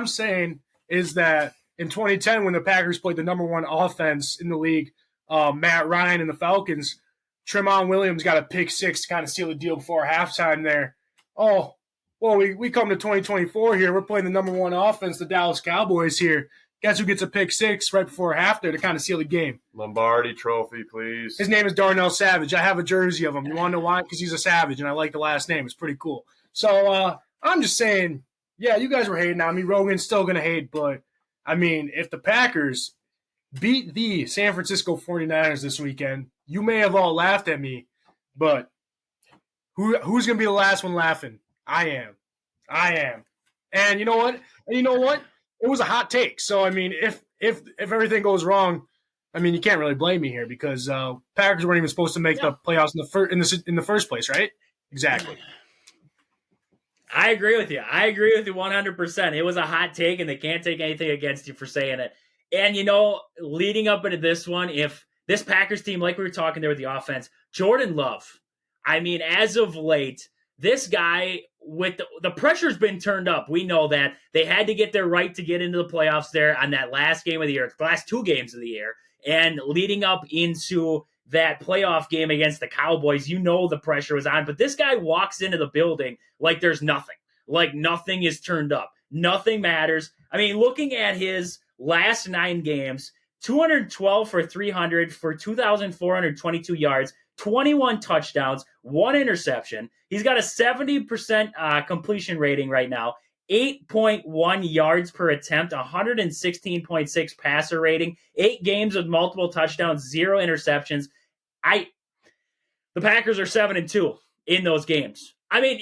saying is that in 2010, when the Packers played the number one offense in the league, Matt Ryan and the Falcons, Tremont Williams got a pick six to kind of seal the deal before halftime there. Oh, well, we come to 2024 here. We're playing the number one offense, the Dallas Cowboys here. Guess who gets a pick six right before half there to kind of seal the game? Lombardi trophy, please. His name is Darnell Savage. I have a jersey of him. You want to know why? Because he's a Savage, and I like the last name. It's pretty cool. So I'm just saying, yeah, you guys were hating on me. Rogan's still going to hate, but, I mean, if the Packers beat the San Francisco 49ers this weekend, you may have all laughed at me, but who's going to be the last one laughing? I am. And you know what? It was a hot take. So, I mean, if everything goes wrong, I mean, you can't really blame me here because Packers weren't even supposed to make the playoffs in the first place, right? Exactly. I agree with you. 100%. It was a hot take, and they can't take anything against you for saying it. And, leading up into this one, if this Packers team, like we were talking there with the offense, Jordan Love, I mean, as of late, this guy with the pressure's been turned up. We know that they had to get their right to get into the playoffs there on that last game of the year, the last two games of the year, and leading up into that playoff game against the Cowboys, the pressure was on. But this guy walks into the building like there's nothing. Like nothing is turned up. Nothing matters. I mean, looking at his last 9 games, 212 for 300 for 2,422 yards, 21 touchdowns, 1 interception. He's got a 70% completion rating right now, 8.1 yards per attempt, 116.6 passer rating, 8 games with multiple touchdowns, 0 interceptions. The Packers are 7-2 in those games. I mean,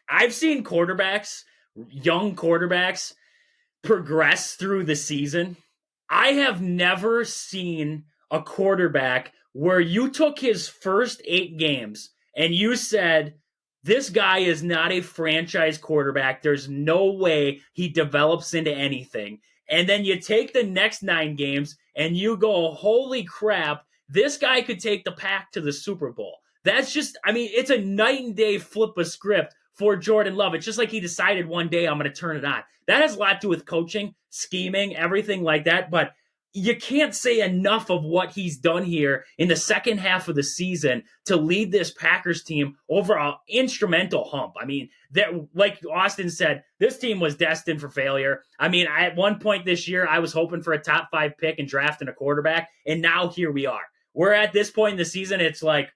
I've seen young quarterbacks, progress through the season. I have never seen a quarterback where you took his first 8 games and you said, this guy is not a franchise quarterback. There's no way he develops into anything. And then you take the next 9 games and you go, holy crap, this guy could take the Pack to the Super Bowl. That's just, it's a night and day flip of script for Jordan Love. It's just like he decided one day, I'm going to turn it on. That has a lot to do with coaching, scheming, everything like that. But you can't say enough of what he's done here in the second half of the season to lead this Packers team over an instrumental hump. That, like Austin said, this team was destined for failure. At one point this year, I was hoping for a top 5 pick and drafting a quarterback. And now here we are. We're at this point in the season. It's like,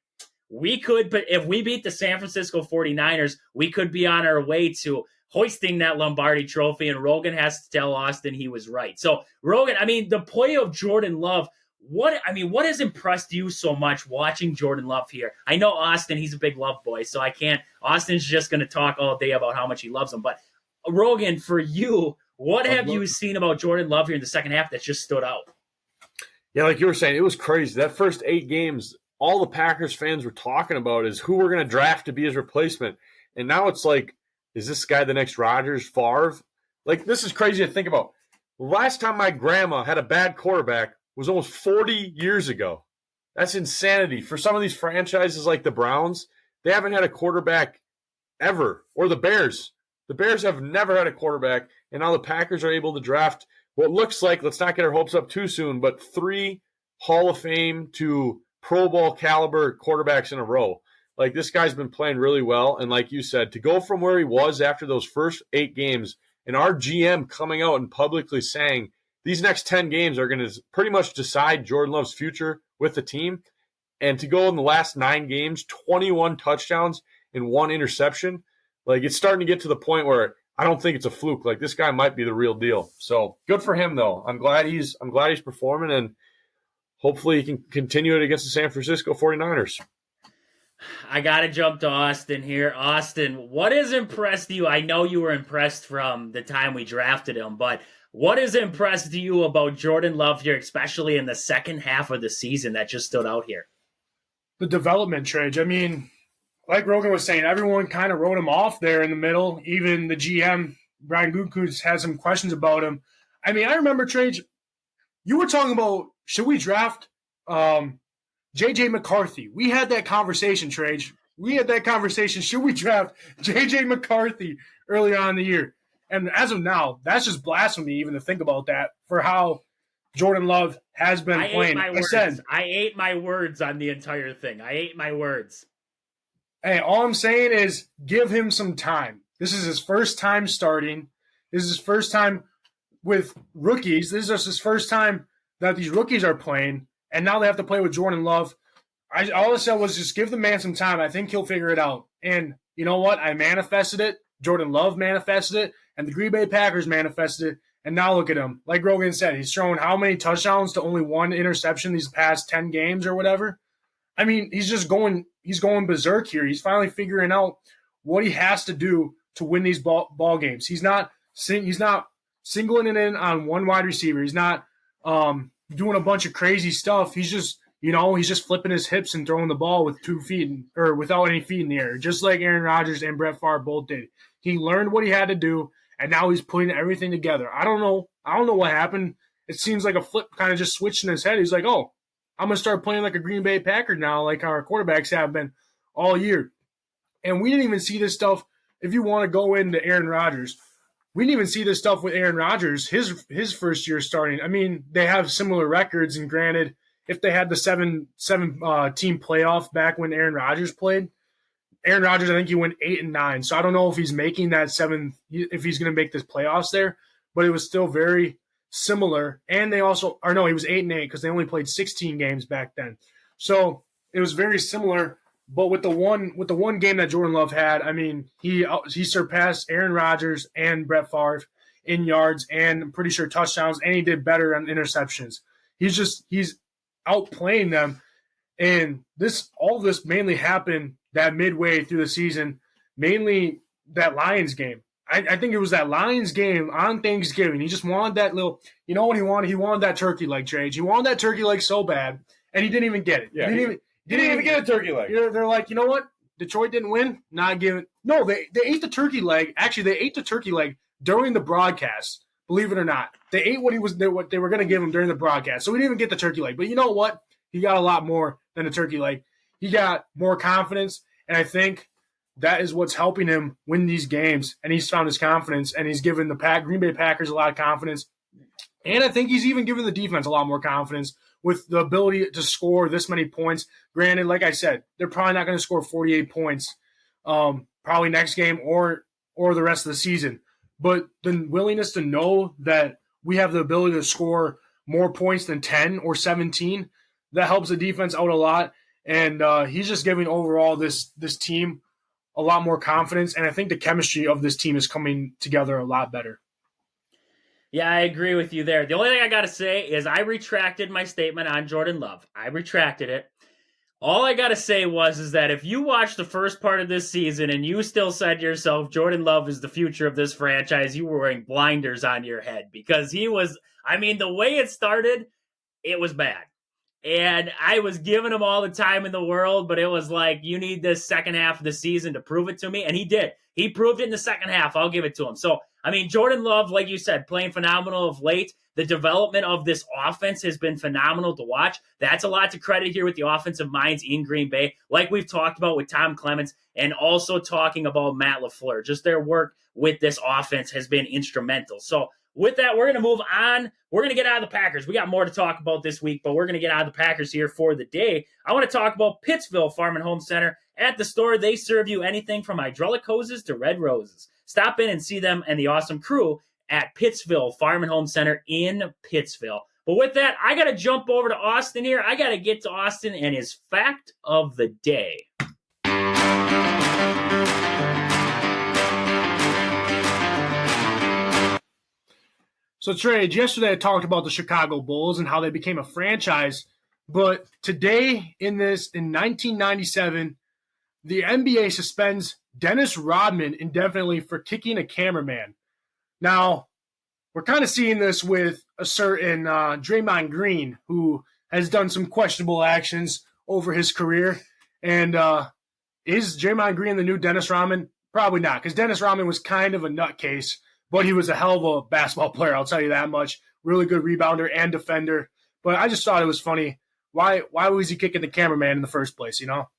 but if we beat the San Francisco 49ers, we could be on our way to hoisting that Lombardi trophy, and Rogan has to tell Austin he was right. So, Rogan, the play of Jordan Love, what has impressed you so much watching Jordan Love here? I know Austin, he's a big Love boy, so Austin's just going to talk all day about how much he loves him. But, Rogan, for you, what have you seen about Jordan Love here in the second half that just stood out? Yeah, like you were saying, it was crazy. That first 8 games, all the Packers fans were talking about is who we're going to draft to be his replacement. And now it's like, is this guy the next Rodgers, Favre? Like, this is crazy to think about. The last time my grandma had a bad quarterback was almost 40 years ago. That's insanity. For some of these franchises like the Browns, they haven't had a quarterback ever. Or the Bears. The Bears have never had a quarterback, and now the Packers are able to draft what looks like, let's not get our hopes up too soon, but 3 Hall of Fame to Pro Bowl caliber quarterbacks in a row. Like, this guy's been playing really well. And like you said, to go from where he was after those first 8 games and our GM coming out and publicly saying these next 10 games are going to pretty much decide Jordan Love's future with the team. And to go in the last 9 games, 21 touchdowns and 1 interception. Like, it's starting to get to the point where I don't think it's a fluke. Like, this guy might be the real deal. So good for him, though. I'm glad he's performing, and hopefully he can continue it against the San Francisco 49ers. I got to jump to Austin here. Austin, what has impressed you? I know you were impressed from the time we drafted him, but what has impressed you about Jordan Love here, especially in the second half of the season that just stood out here? The development, Trage. Like Rogan was saying, everyone kind of wrote him off there in the middle. Even the GM, Brian Gutekunst, had some questions about him. I remember, Trage, you were talking about, should we draft J.J. McCarthy? We had that conversation, Trage. We had that conversation. Should we draft J.J. McCarthy earlier on in the year? And as of now, that's just blasphemy even to think about that for how Jordan Love has been playing. I ate my words on the entire thing. I ate my words. Hey, all I'm saying is give him some time. This is his first time starting. This is his first time with rookies. This is just his first time that these rookies are playing, and now they have to play with Jordan Love. All I said was just give the man some time. I think he'll figure it out. And you know what? I manifested it. Jordan Love manifested it, and the Green Bay Packers manifested it. And now look at him. Like Rogan said, he's thrown how many touchdowns to only 1 interception these past 10 games or whatever. He's just going berserk here. He's finally figuring out what he has to do to win these ball games. He's not singling it in on one wide receiver. He's not doing a bunch of crazy stuff. He's just flipping his hips and throwing the ball with 2 feet or without any feet in the air, just like Aaron Rodgers and Brett Favre both did. He learned what he had to do, and now he's putting everything together. I don't know what happened. It seems like a flip kind of just switched in his head. He's like, oh, I'm going to start playing like a Green Bay Packer now, like how our quarterbacks have been all year. And we didn't even see this stuff. If you want to go into Aaron Rodgers, we didn't even see this stuff with Aaron Rodgers, his first year starting. They have similar records, and granted, if they had the seven team playoff back when Aaron Rodgers played. Aaron Rodgers, I think he went 8-9. So I don't know if he's making that if he's going to make this playoffs there, but it was still very similar. And they also, or no, he was 8-8 because they only played 16 games back then. So it was very similar. But with the one game that Jordan Love had, I mean, he surpassed Aaron Rodgers and Brett Favre in yards and I'm pretty sure touchdowns, and he did better on interceptions. He's outplaying them. And all of this mainly happened that midway through the season, mainly that Lions game. I think it was that Lions game on Thanksgiving. He just wanted that little, you know what he wanted? He wanted that turkey leg, Trage. He wanted that turkey leg so bad, and he didn't even get it. Yeah, he didn't even get a turkey leg. They're like, you know what? Detroit didn't win. Not giving. No, they ate the turkey leg. Actually, they ate the turkey leg during the broadcast. Believe it or not, they ate what they were going to give him during the broadcast. So we didn't even get the turkey leg. But you know what? He got a lot more than a turkey leg. He got more confidence, and I think that is what's helping him win these games. And he's found his confidence, and he's given the Green Bay Packers a lot of confidence. And I think he's even given the defense a lot more confidence with the ability to score this many points. Granted, like I said, they're probably not going to score 48 points probably next game or the rest of the season. But the willingness to know that we have the ability to score more points than 10 or 17, that helps the defense out a lot. And he's just giving overall this team a lot more confidence. And I think the chemistry of this team is coming together a lot better. Yeah, I agree with you there. The only thing I got to say is I retracted my statement on Jordan Love. I retracted it. All I got to say is that if you watch the first part of this season and you still said to yourself, Jordan Love is the future of this franchise, you were wearing blinders on your head because he was, I mean, the way it started, it was bad. And I was giving him all the time in the world, but it was like, you need this second half of the season to prove it to me. And he did. He proved it in the second half. I'll give it to him. So, I mean, Jordan Love, like you said, playing phenomenal of late. The development of this offense has been phenomenal to watch. That's a lot to credit here with the offensive minds in Green Bay, like we've talked about with Tom Clements and also talking about Matt LaFleur. Just their work with this offense has been instrumental. So with that, we're going to move on. We're going to get out of the Packers. We got more to talk about this week, but we're going to get out of the Packers here for the day. I want to talk about Pittsville Farm and Home Center. At the store, they serve you anything from hydraulic hoses to red roses. Stop in and see them and the awesome crew at Pittsville Farm and Home Center in Pittsville. But with that, I got to jump over to Austin here. I got to get to Austin and his fact of the day. So, Trey, yesterday I talked about the Chicago Bulls and how they became a franchise. But today, in 1997, the NBA suspends Dennis Rodman indefinitely for kicking a cameraman. Now, we're kind of seeing this with a certain Draymond Green, who has done some questionable actions over his career. And is Draymond Green the new Dennis Rodman? Probably not, because Dennis Rodman was kind of a nutcase, but he was a hell of a basketball player, I'll tell you that much. Really good rebounder and defender. But I just thought it was funny. Why was he kicking the cameraman in the first place, you know?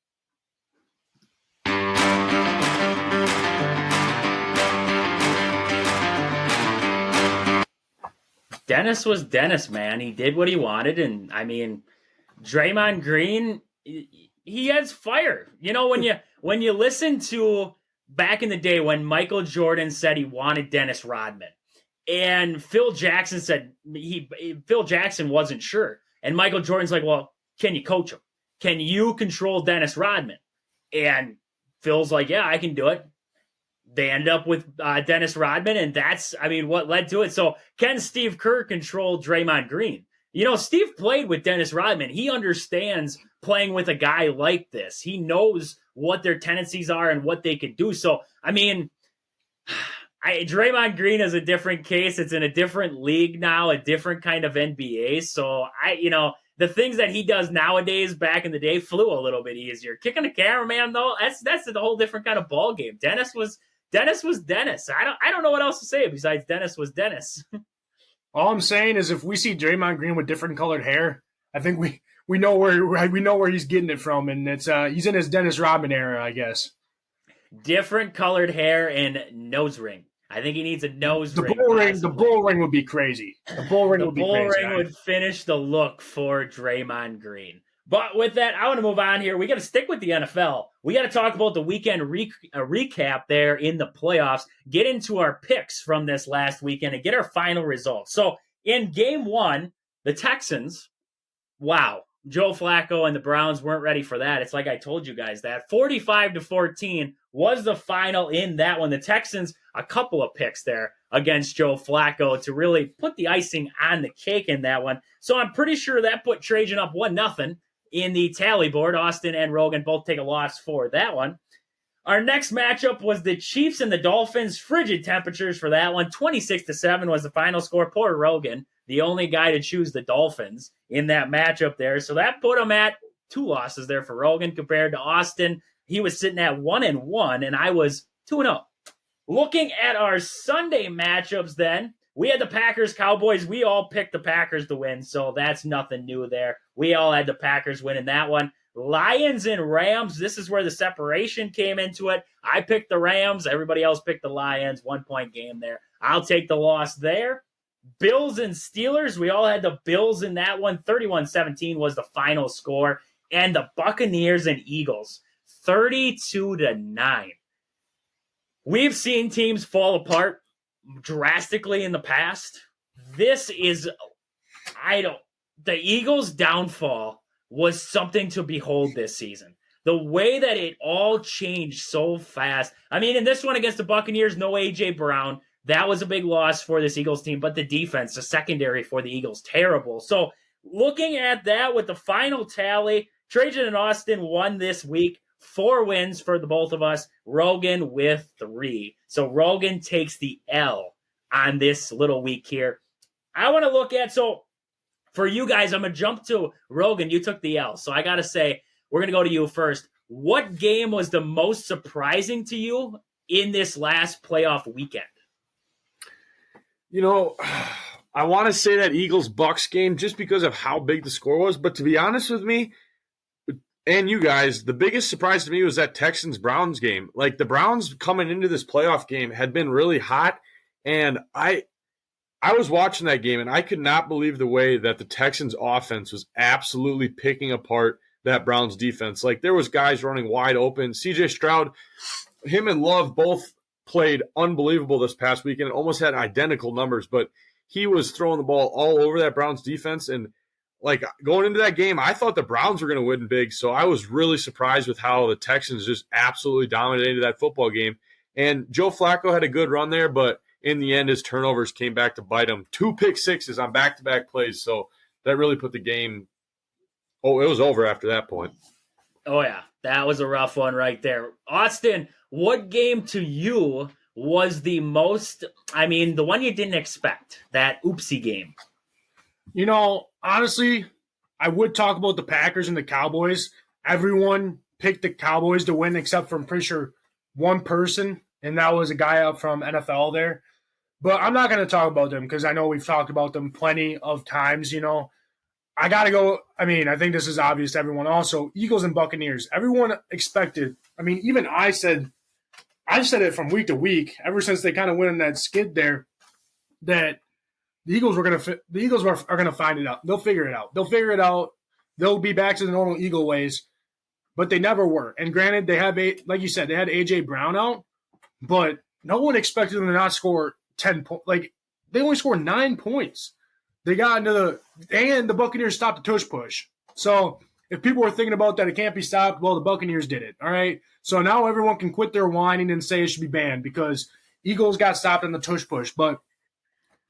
Dennis was Dennis, man. He did what he wanted. And, I mean, Draymond Green, he has fire. You know, when you listen to back in the day when Michael Jordan said he wanted Dennis Rodman, and Phil Jackson said Phil Jackson wasn't sure. And Michael Jordan's like, well, can you coach him? Can you control Dennis Rodman? And Phil's like, yeah, I can do it. They end up with Dennis Rodman, and that's, I mean, what led to it. So can Steve Kerr control Draymond Green? You know, Steve played with Dennis Rodman. He understands playing with a guy like this. He knows what their tendencies are and what they could do. So, I mean, Draymond Green is a different case. It's in a different league now, a different kind of NBA. So, the things that he does nowadays, back in the day, flew a little bit easier. Kicking a cameraman, though, that's a whole different kind of ball game. Dennis was Dennis. I don't know what else to say besides Dennis was Dennis. All I'm saying is if we see Draymond Green with different colored hair, I think we know where he's getting it from, and it's he's in his Dennis Rodman era, I guess. Different colored hair and nose ring. I think he needs a nose The ring. bull ring, the possibly. bull ring would be crazy. The bull ring The would be bull crazy. ring would finish the look for Draymond Green. But with that, I want to move on here. We got to stick with the NFL. We got to talk about the weekend recap there in the playoffs, get into our picks from this last weekend, and get our final results. So in game one, the Texans, wow, Joe Flacco and the Browns weren't ready for that. It's like I told you guys that. 45-14 was the final in that one. The Texans, a couple of picks there against Joe Flacco to really put the icing on the cake in that one. So I'm pretty sure that put Trajan up 1-0 in the tally board. Austin and Rogan both take a loss for that one. Our next matchup was the Chiefs and the Dolphins. Frigid temperatures for that one. 26-7 was the final score. Poor Rogan, the only guy to choose the Dolphins in that matchup there. So that put him at 2 losses there for Rogan compared to Austin. He was sitting at 1-1, and I was 2-0. Looking at our Sunday matchups then, we had the Packers-Cowboys. We all picked the Packers to win, so that's nothing new there. We all had the Packers winning that one. Lions and Rams, this is where the separation came into it. I picked the Rams. Everybody else picked the Lions. 1-point game there. I'll take the loss there. Bills and Steelers, we all had the Bills in that one. 31-17 was the final score. And the Buccaneers and Eagles, 32-9. We've seen teams fall apart drastically in the past. The Eagles' downfall was something to behold this season. The way that it all changed so fast. I mean, in this one against the Buccaneers, no A.J. Brown. That was a big loss for this Eagles team, but the defense, the secondary for the Eagles, terrible. So looking at that with the final tally, Trajan and Austin won this week. 4 wins for the both of us. Rogan with 3. So Rogan takes the L on this little week here. I want to look at, so for you guys, I'm going to jump to Rogan. You took the L. So I got to say, we're going to go to you first. What game was the most surprising to you in this last playoff weekend? You know, I want to say that Eagles-Bucks game just because of how big the score was. But to be honest with me, and you guys, the biggest surprise to me was that Texans-Browns game. Like, the Browns coming into this playoff game had been really hot, and I was watching that game, and I could not believe the way that the Texans' offense was absolutely picking apart that Browns defense. Like, there was guys running wide open. C.J. Stroud, him and Love both played unbelievable this past weekend, almost had identical numbers, but he was throwing the ball all over that Browns defense, and like going into that game, I thought the Browns were going to win big, so I was really surprised with how the Texans just absolutely dominated that football game. And Joe Flacco had a good run there, but in the end, his turnovers came back to bite him. 2 pick sixes on back-to-back plays, so that really put the game – it was over after that point. Oh, yeah. That was a rough one right there. Austin, what game to you was the most – I mean, the one you didn't expect, that oopsie game? You know, honestly, I would talk about the Packers and the Cowboys. Everyone picked the Cowboys to win except for, I'm pretty sure, one person, and that was a guy up from NFL there. But I'm not going to talk about them because I know we've talked about them plenty of times, you know. I got to go – I mean, I think this is obvious to everyone also. Eagles and Buccaneers. Everyone expected – I mean, even I've said it from week to week, ever since they kind of went in that skid there, that – the Eagles are going to find it out. They'll figure it out. They'll be back to the normal Eagle ways, but they never were. And granted, they have like you said, they had A.J. Brown out, but no one expected them to not score 10 points. Like, they only scored 9 points. They got into and the Buccaneers stopped the tush push. So if people were thinking about that, it can't be stopped. Well, the Buccaneers did it. All right. So now everyone can quit their whining and say it should be banned because Eagles got stopped in the tush push. But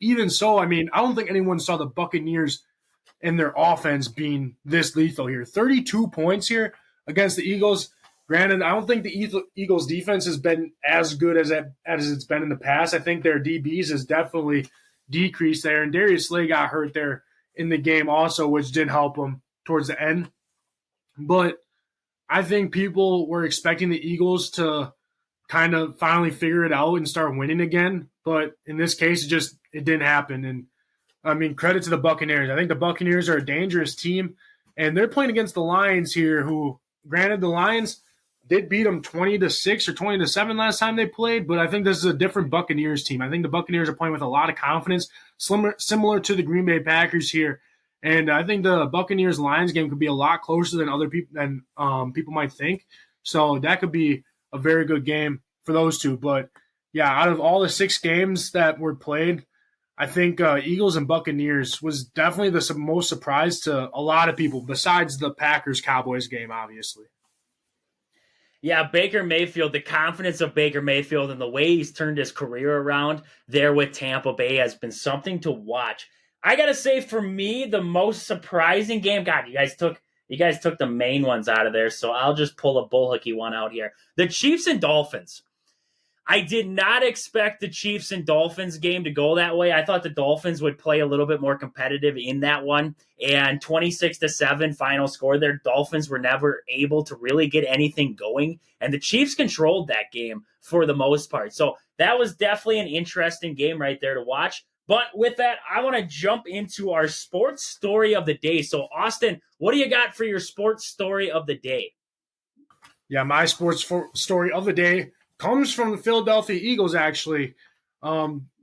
even so, I mean, I don't think anyone saw the Buccaneers and their offense being this lethal here. 32 points here against the Eagles. Granted, I don't think the Eagles' defense has been as good as it's been in the past. I think their DBs has definitely decreased there. And Darius Slay got hurt there in the game also, which didn't help him towards the end. But I think people were expecting the Eagles to kind of finally figure it out and start winning again. But in this case, it didn't happen. And, I mean, credit to the Buccaneers. I think the Buccaneers are a dangerous team, and they're playing against the Lions here who, granted, the Lions did beat them 20-6 or 20-7 last time they played, but I think this is a different Buccaneers team. I think the Buccaneers are playing with a lot of confidence, similar to the Green Bay Packers here. And I think the Buccaneers-Lions game could be a lot closer than people might think. So that could be a very good game for those two. But, yeah, out of all the 6 games that were played, I think Eagles and Buccaneers was definitely the most surprise to a lot of people, besides the Packers-Cowboys game, obviously. Yeah, Baker Mayfield, the confidence of Baker Mayfield and the way he's turned his career around there with Tampa Bay has been something to watch. I got to say, for me, the most surprising game, God, you guys took the main ones out of there, so I'll just pull a bullhooky one out here. The Chiefs and Dolphins. I did not expect the Chiefs and Dolphins game to go that way. I thought the Dolphins would play a little bit more competitive in that one. And 26-7 final score there. Dolphins were never able to really get anything going. And the Chiefs controlled that game for the most part. So that was definitely an interesting game right there to watch. But with that, I want to jump into our sports story of the day. So, Austin, what do you got for your sports story of the day? Yeah, my sports story of the day comes from the Philadelphia Eagles, actually.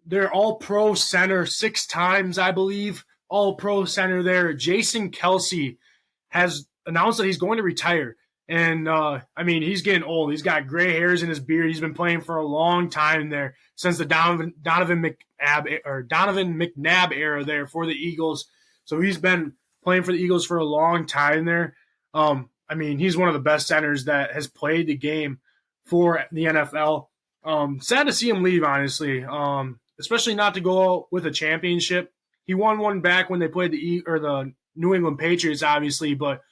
They're all-pro center 6 times, I believe. All-pro center there. Jason Kelce has announced that he's going to retire. And, he's getting old. He's got gray hairs in his beard. He's been playing for a long time there, since the Donovan McNabb era there for the Eagles. So he's been playing for the Eagles for a long time there. He's one of the best centers that has played the game for the NFL. Sad to see him leave, honestly, especially not to go out with a championship. He won one back when they played the New England Patriots, obviously, but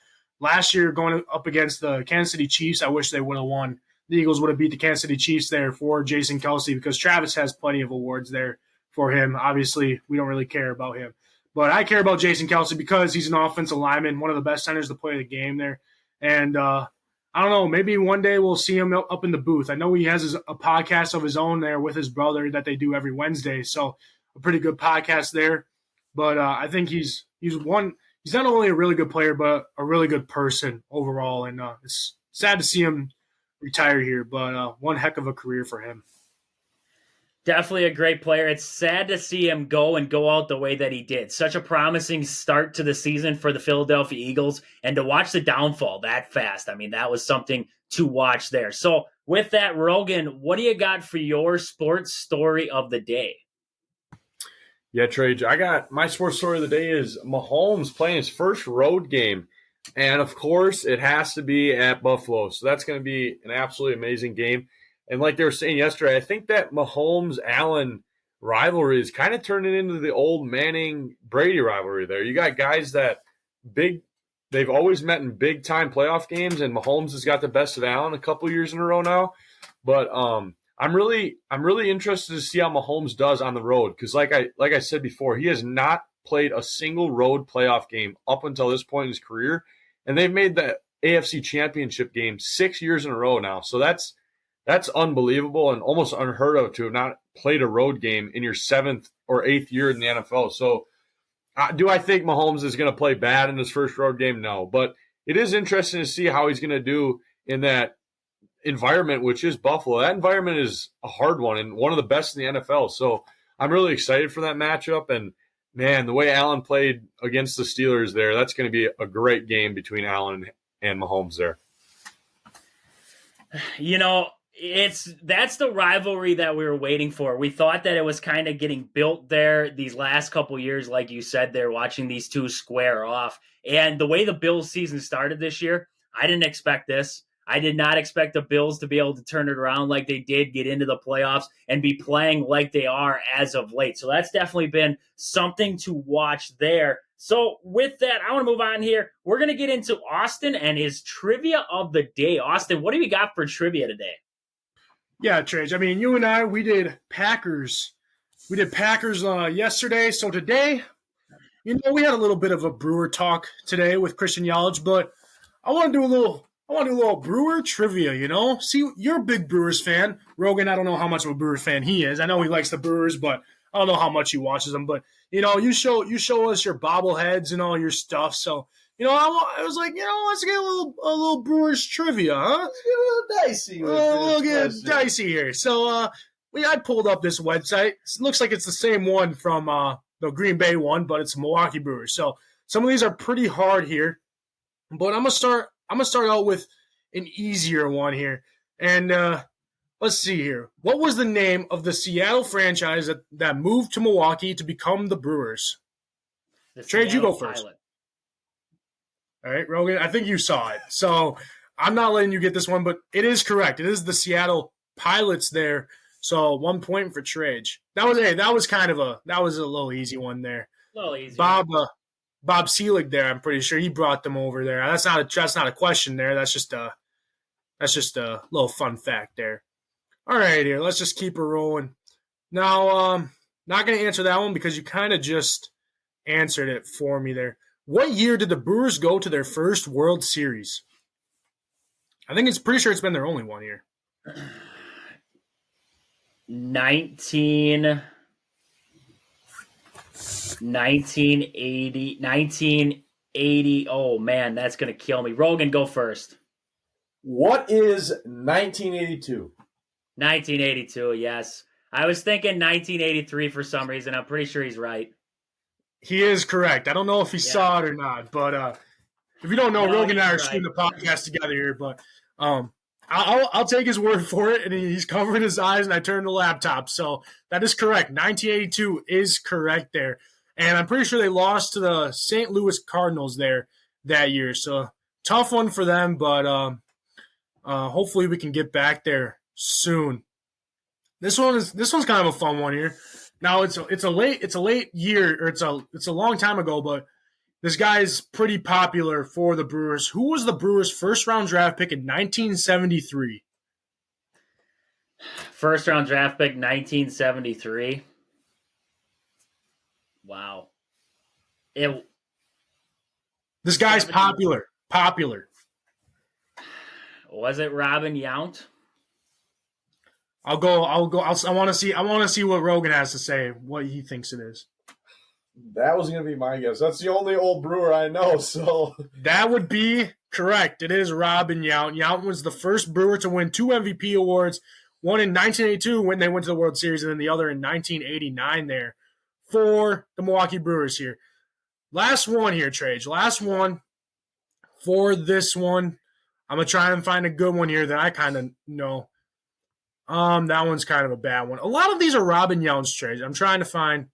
last year going up against the Kansas City Chiefs, I wish they would have won. The Eagles would have beat the Kansas City Chiefs there for Jason Kelce, because Travis has plenty of awards there for him. Obviously, we don't really care about him. But I care about Jason Kelce because he's an offensive lineman, one of the best centers to play the game there. And I don't know, maybe one day we'll see him up in the booth. I know he has a podcast of his own there with his brother that they do every Wednesday. So a pretty good podcast there. But I think he's not only a really good player, but a really good person overall. And it's sad to see him retire here, but one heck of a career for him. Definitely a great player. It's sad to see him go out the way that he did. Such a promising start to the season for the Philadelphia Eagles, and to watch the downfall that fast. That was something to watch there. So with that, Rogan, what do you got for your sports story of the day? Yeah, Trey, I got my sports story of the day is Mahomes playing his first road game. And, of course, it has to be at Buffalo. So that's going to be an absolutely amazing game. And like they were saying yesterday, I think that Mahomes-Allen rivalry is kind of turning into the old Manning-Brady rivalry there. You got guys that they've always met in big-time playoff games, and Mahomes has got the best of Allen a couple years in a row now. But I'm really interested to see how Mahomes does on the road, because like I said before, he has not played a single road playoff game up until this point in his career, and they've made the AFC Championship game 6 years in a row now. So that's unbelievable and almost unheard of to have not played a road game in your 7th or 8th year in the NFL. So do I think Mahomes is going to play bad in his first road game? No. But it is interesting to see how he's going to do in that environment, which is Buffalo. That environment is a hard one and one of the best in the NFL. So I'm really excited for that matchup. And, man, the way Allen played against the Steelers there, that's going to be a great game between Allen and Mahomes there. That's the rivalry that we were waiting for. We thought that it was kind of getting built there these last couple years, like you said, they're watching these two square off. And the way the Bills season started this year, I didn't expect this. I did not expect the Bills to be able to turn it around like they did, get into the playoffs, and be playing like they are as of late. So that's definitely been something to watch there. So with that, I want to move on here. We're going to get into Austin and his trivia of the day. Austin, what do we got for trivia today? Yeah, Trage. You and I, we did Packers. We did Packers yesterday. So today, we had a little bit of a Brewer talk today with Christian Yelich, but I want to do a little Brewer trivia, See, you're a big Brewers fan. Rogan, I don't know how much of a Brewers fan he is. I know he likes the Brewers, but I don't know how much he watches them. But, you show us your bobbleheads and all your stuff. So I was like, let's get a little Brewers trivia, huh? Let's get a little dicey. We'll get dicey here. So I pulled up this website. It looks like it's the same one from the Green Bay one, but it's Milwaukee Brewers. So some of these are pretty hard here, but I'm gonna start out with an easier one here. And let's see here. What was the name of the Seattle franchise that moved to Milwaukee to become the Brewers? Trade, you go first. Pilot. All right, Rogan, I think you saw it. So I'm not letting you get this one, but it is correct. It is the Seattle Pilots there. So 1 point for Trage. That was a little easy one there. A little easy. Bob Selig there, I'm pretty sure he brought them over there. That's not a question there. That's just a little fun fact there. All right, here, let's just keep it rolling. Now, not going to answer that one because you kind of just answered it for me there. What year did the Brewers go to their first World Series? I think it's pretty sure it's been their only one year. 1980. Oh, man, that's going to kill me. Rogan, go first. What is 1982? 1982, yes. I was thinking 1983 for some reason. I'm pretty sure he's right. He is correct. I don't know if he saw it or not, but if you don't know, Rogan and I are shooting the podcast together here. But I'll take his word for it, and he's covering his eyes, and I turned the laptop. So that is correct. 1982 is correct there, and I'm pretty sure they lost to the St. Louis Cardinals there that year. So tough one for them, but hopefully we can get back there soon. This one's kind of a fun one here. Now it's a late year, or it's a long time ago, but this guy's pretty popular for the Brewers. Who was the Brewers' first round draft pick in 1973? First round draft pick 1973. Wow. This guy's popular. Was it Robin Yount? I want to see what Rogan has to say, what he thinks it is. That was going to be my guess. That's the only old Brewer I know, so. That would be correct. It is Robin Yount. Yount was the first Brewer to win 2 MVP awards, one in 1982 when they went to the World Series, and then the other in 1989 there for the Milwaukee Brewers here. Last one here, Trage. Last one for this one. I'm going to try and find a good one here that I kind of know. That one's kind of a bad one. A lot of these are Robin Yount's trades. I'm trying to find.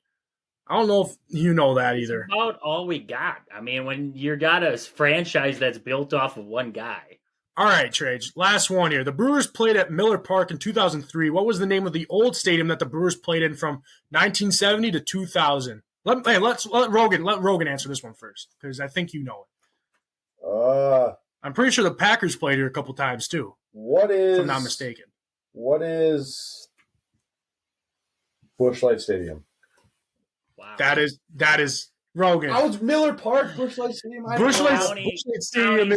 I don't know if you know that either. That's about all we got. I mean, when you got a franchise that's built off of one guy. All right, Trage. Last one here. The Brewers played at Miller Park in 2003. What was the name of the old stadium that the Brewers played in from 1970 to 2000? Let Rogan answer this one first, because I think you know it. I'm pretty sure the Packers played here a couple times too. If I'm not mistaken. What is Busch Light Stadium? Wow. That is Rogan. I was Miller Park, Busch Light Stadium. Busch Light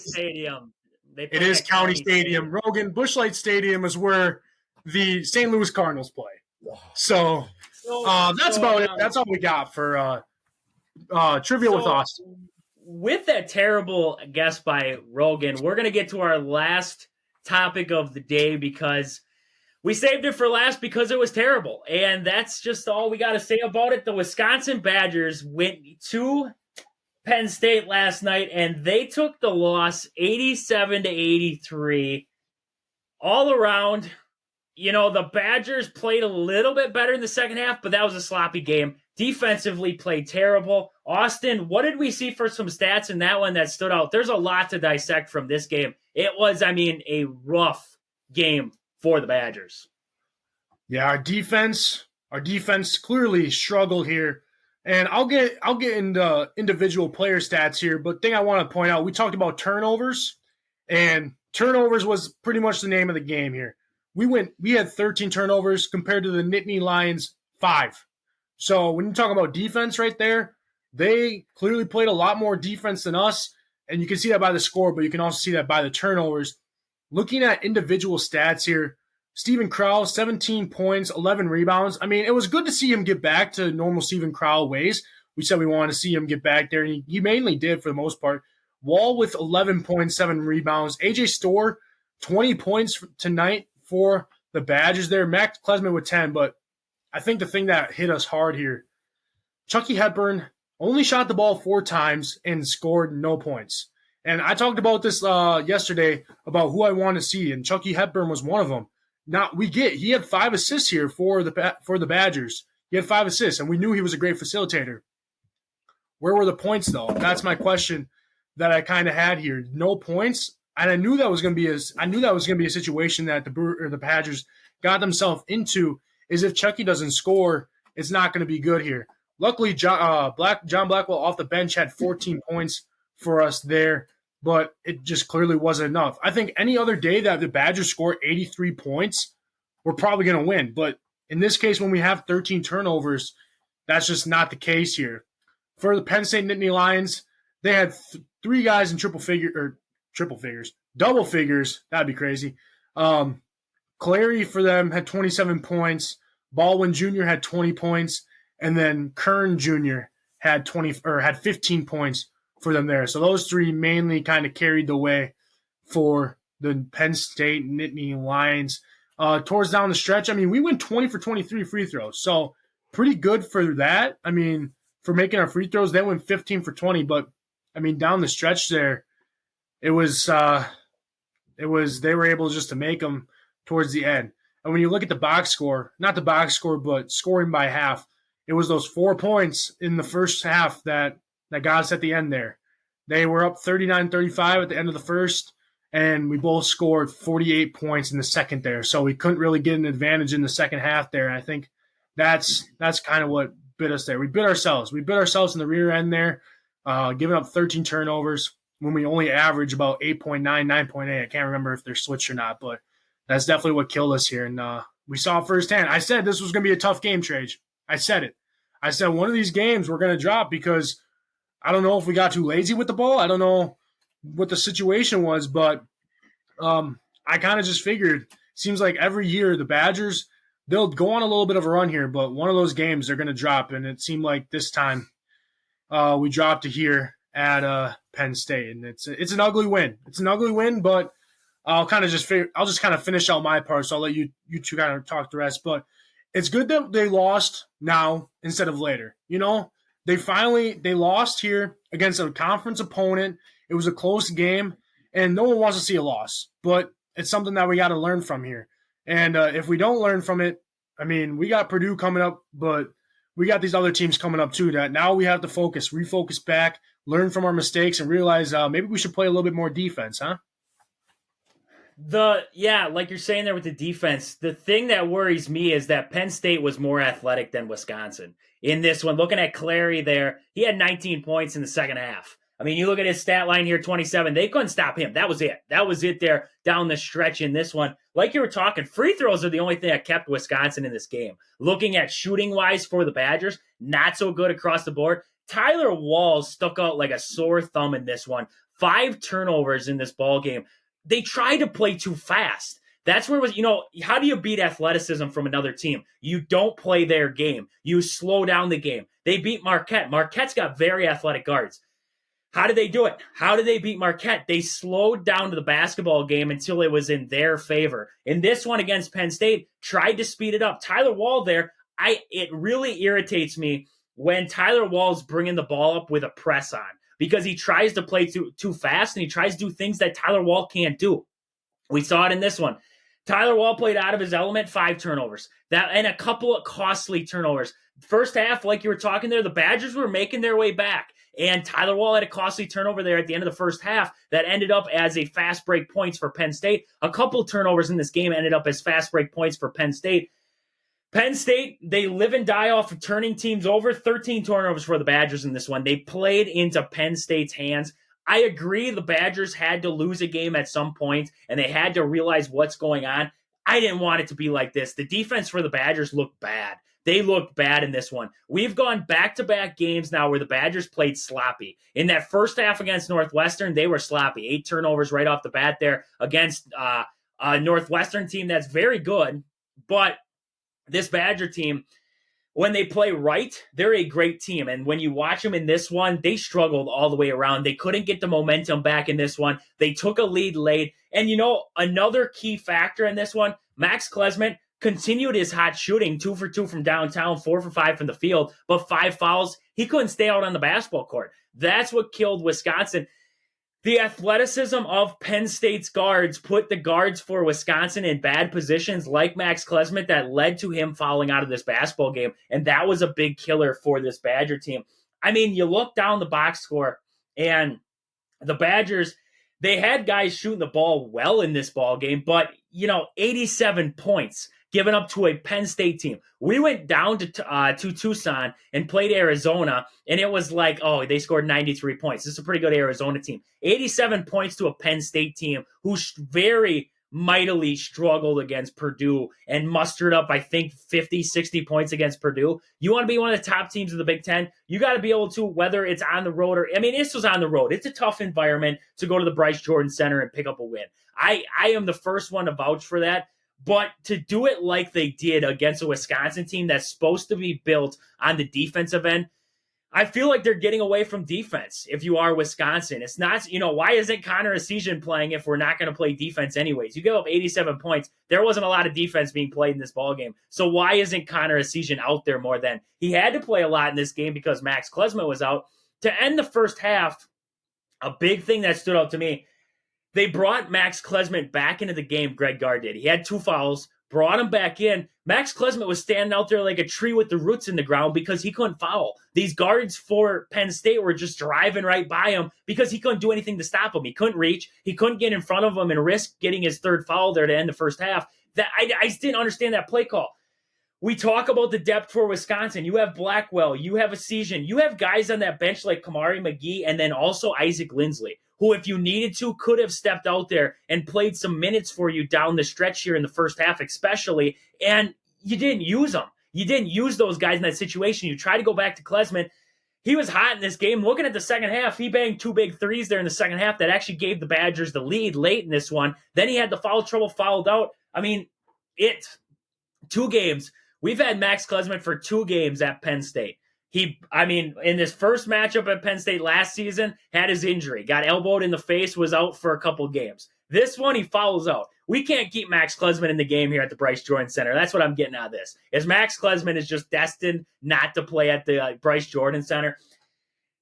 Stadium. It is County Stadium. Rogan, Busch Light Stadium is where the St. Louis Cardinals play. So that's about it. That's all we got for Trivia with Austin. With that terrible guess by Rogan, we're going to get to our last topic of the day because we saved it for last because it was terrible. And that's just all we got to say about it. The Wisconsin Badgers went to Penn State last night, and they took the loss 87-83. All around, the Badgers played a little bit better in the second half, but that was a sloppy game. Defensively played terrible. Austin, what did we see for some stats in that one that stood out? There's a lot to dissect from this game. It was, a rough game for the Badgers. Yeah, our defense clearly struggled here. And I'll get into individual player stats here, but thing I want to point out, we talked about turnovers, and turnovers was pretty much the name of the game here. We had 13 turnovers compared to the Nittany Lions 5. So when you talk about defense right there, they clearly played a lot more defense than us, and you can see that by the score, but you can also see that by the turnovers. Looking at individual stats here, Steven Crowell, 17 points, 11 rebounds. It was good to see him get back to normal Steven Crowell ways. We said we wanted to see him get back there, and he mainly did for the most part. Wall with 11.7 rebounds. AJ Storr, 20 points tonight for the Badgers there. Max Klesman with 10, but I think the thing that hit us hard here, Chucky Hepburn only shot the ball 4 times and scored no points. And I talked about this yesterday about who I want to see, and Chucky Hepburn was one of them. He had 5 assists here for the Badgers. He had 5 assists, and we knew he was a great facilitator. Where were the points, though? That's my question that I kind of had here. No points, and I knew that was going to be a situation that the Badgers got themselves into. Is if Chucky doesn't score, it's not going to be good here. Luckily, John Blackwell off the bench had 14 points for us there, but it just clearly wasn't enough. I think any other day that the Badgers score 83 points, we're probably going to win. But in this case, when we have 13 turnovers, that's just not the case here. For the Penn State Nittany Lions, they had 3 guys in double figures. That'd be crazy. Clary for them had 27 points. Baldwin Jr. had 20 points. And then Kern Jr. had 15 points for them there. So those 3 mainly kind of carried the way for the Penn State Nittany Lions. Towards down the stretch, we went 20 for 23 free throws. So pretty good for that. For making our free throws, they went 15 for 20. But, down the stretch there, they were able just to make them towards the end. And when you look at the box score, not the box score, but scoring by half, it was those 4 points in the first half that got us at the end there. They were up 39-35 at the end of the first, and we both scored 48 points in the second there. So we couldn't really get an advantage in the second half there. And I think that's kind of what bit us there. We bit ourselves. We bit ourselves in the rear end there, giving up 13 turnovers when we only average about 8.9, 9.8. I can't remember if they're switched or not, but that's definitely what killed us here. And we saw it firsthand. I said this was going to be a tough game, Trage. I said it. I said one of these games we're going to drop because I don't know if we got too lazy with the ball. I don't know what the situation was, but I kind of just figured seems like every year the Badgers, they'll go on a little bit of a run here, but one of those games they're going to drop, and it seemed like this time we dropped it here at Penn State, and it's an ugly win. It's an ugly win, but I'll just kind of finish out my part, so I'll let you two kind of talk the rest, but it's good that they lost now instead of later. They lost here against a conference opponent. It was a close game, and no one wants to see a loss. But it's something that we got to learn from here. And if we don't learn from it, we got Purdue coming up, but we got these other teams coming up too that now we have to refocus back, learn from our mistakes, and realize maybe we should play a little bit more defense, huh? Like you're saying there with the defense, the thing that worries me is that Penn State was more athletic than Wisconsin in this one. Looking at Clary there, he had 19 points in the second half. You look at his stat line here, 27. They couldn't stop him. That was it. That was it there down the stretch in this one. Like you were talking, free throws are the only thing that kept Wisconsin in this game. Looking at shooting-wise for the Badgers, not so good across the board. Tyler Walls stuck out like a sore thumb in this one. 5 turnovers in this ball game. They tried to play too fast. That's where it was, how do you beat athleticism from another team? You don't play their game. You slow down the game. They beat Marquette. Marquette's got very athletic guards. How did they do it? How did they beat Marquette? They slowed down to the basketball game until it was in their favor. In this one against Penn State, tried to speed it up. Tyler Wall there, it really irritates me when Tyler Wall's bringing the ball up with a press on, because he tries to play too fast and he tries to do things that Tyler Wall can't do. We saw it in this one. Tyler Wall played out of his element, 5 turnovers. And a couple of costly turnovers. First half, like you were talking there, the Badgers were making their way back. And Tyler Wall had a costly turnover there at the end of the first half that ended up as a fast break points for Penn State. A couple turnovers in this game ended up as fast break points for Penn State. Penn State, they live and die off of turning teams over. 13 turnovers for the Badgers in this one. They played into Penn State's hands. I agree the Badgers had to lose a game at some point, and they had to realize what's going on. I didn't want it to be like this. The defense for the Badgers looked bad. They looked bad in this one. We've gone back-to-back games now where the Badgers played sloppy. In that first half against Northwestern, they were sloppy. 8 turnovers right off the bat there against a Northwestern team that's very good, but this Badger team, when they play right, they're a great team. And when you watch them in this one, they struggled all the way around. They couldn't get the momentum back in this one. They took a lead late. And, another key factor in this one, Max Klesmit continued his hot shooting, 2 for 2 from downtown, 4 for 5 from the field, but 5 fouls. He couldn't stay out on the basketball court. That's what killed Wisconsin. The athleticism of Penn State's guards put the guards for Wisconsin in bad positions like Max Klesmit that led to him fouling out of this basketball game. And that was a big killer for this Badger team. I mean, you look down the box score and the Badgers, they had guys shooting the ball well in this ball game, but 87 points given up to a Penn State team. We went down to Tucson and played Arizona, and it was like, oh, they scored 93 points. This is a pretty good Arizona team. 87 points to a Penn State team who very mightily struggled against Purdue and mustered up, I think, 50, 60 points against Purdue. You want to be one of the top teams of the Big Ten, you got to be able to, whether it's on the road or, this was on the road. It's a tough environment to go to the Bryce Jordan Center and pick up a win. I am the first one to vouch for that. But to do it like they did against a Wisconsin team that's supposed to be built on the defensive end, I feel like they're getting away from defense if you are Wisconsin. It's not, why isn't Connor Essegian playing if we're not going to play defense anyways? You give up 87 points. There wasn't a lot of defense being played in this ballgame. So why isn't Connor Essegian out there more then? He had to play a lot in this game because Max Klesmit was out. To end the first half, a big thing that stood out to me, they brought Max Klesmit back into the game, Greg Gard did. He had 2 fouls, brought him back in. Max Klesmit was standing out there like a tree with the roots in the ground because he couldn't foul. These guards for Penn State were just driving right by him because he couldn't do anything to stop him. He couldn't reach. He couldn't get in front of him and risk getting his 3rd foul there to end the first half. I just didn't understand that play call. We talk about the depth for Wisconsin. You have Blackwell. You have Essegian. You have guys on that bench like Kamari McGee and then also Isaac Lindsley, who, if you needed to, could have stepped out there and played some minutes for you down the stretch here in the first half especially, and you didn't use them. You didn't use those guys in that situation. You tried to go back to Klesmit. He was hot in this game. Looking at the second half, he banged 2 big threes there in the second half that actually gave the Badgers the lead late in this one. Then he had the foul trouble fouled out. 2 games. We've had Max Klesmit for 2 games at Penn State. In this first matchup at Penn State last season, had his injury, got elbowed in the face, was out for a couple games. This one, he fouls out. We can't keep Max Klesmit in the game here at the Bryce Jordan Center. That's what I'm getting out of this. Is Max Klesmit is just destined not to play at the Bryce Jordan Center.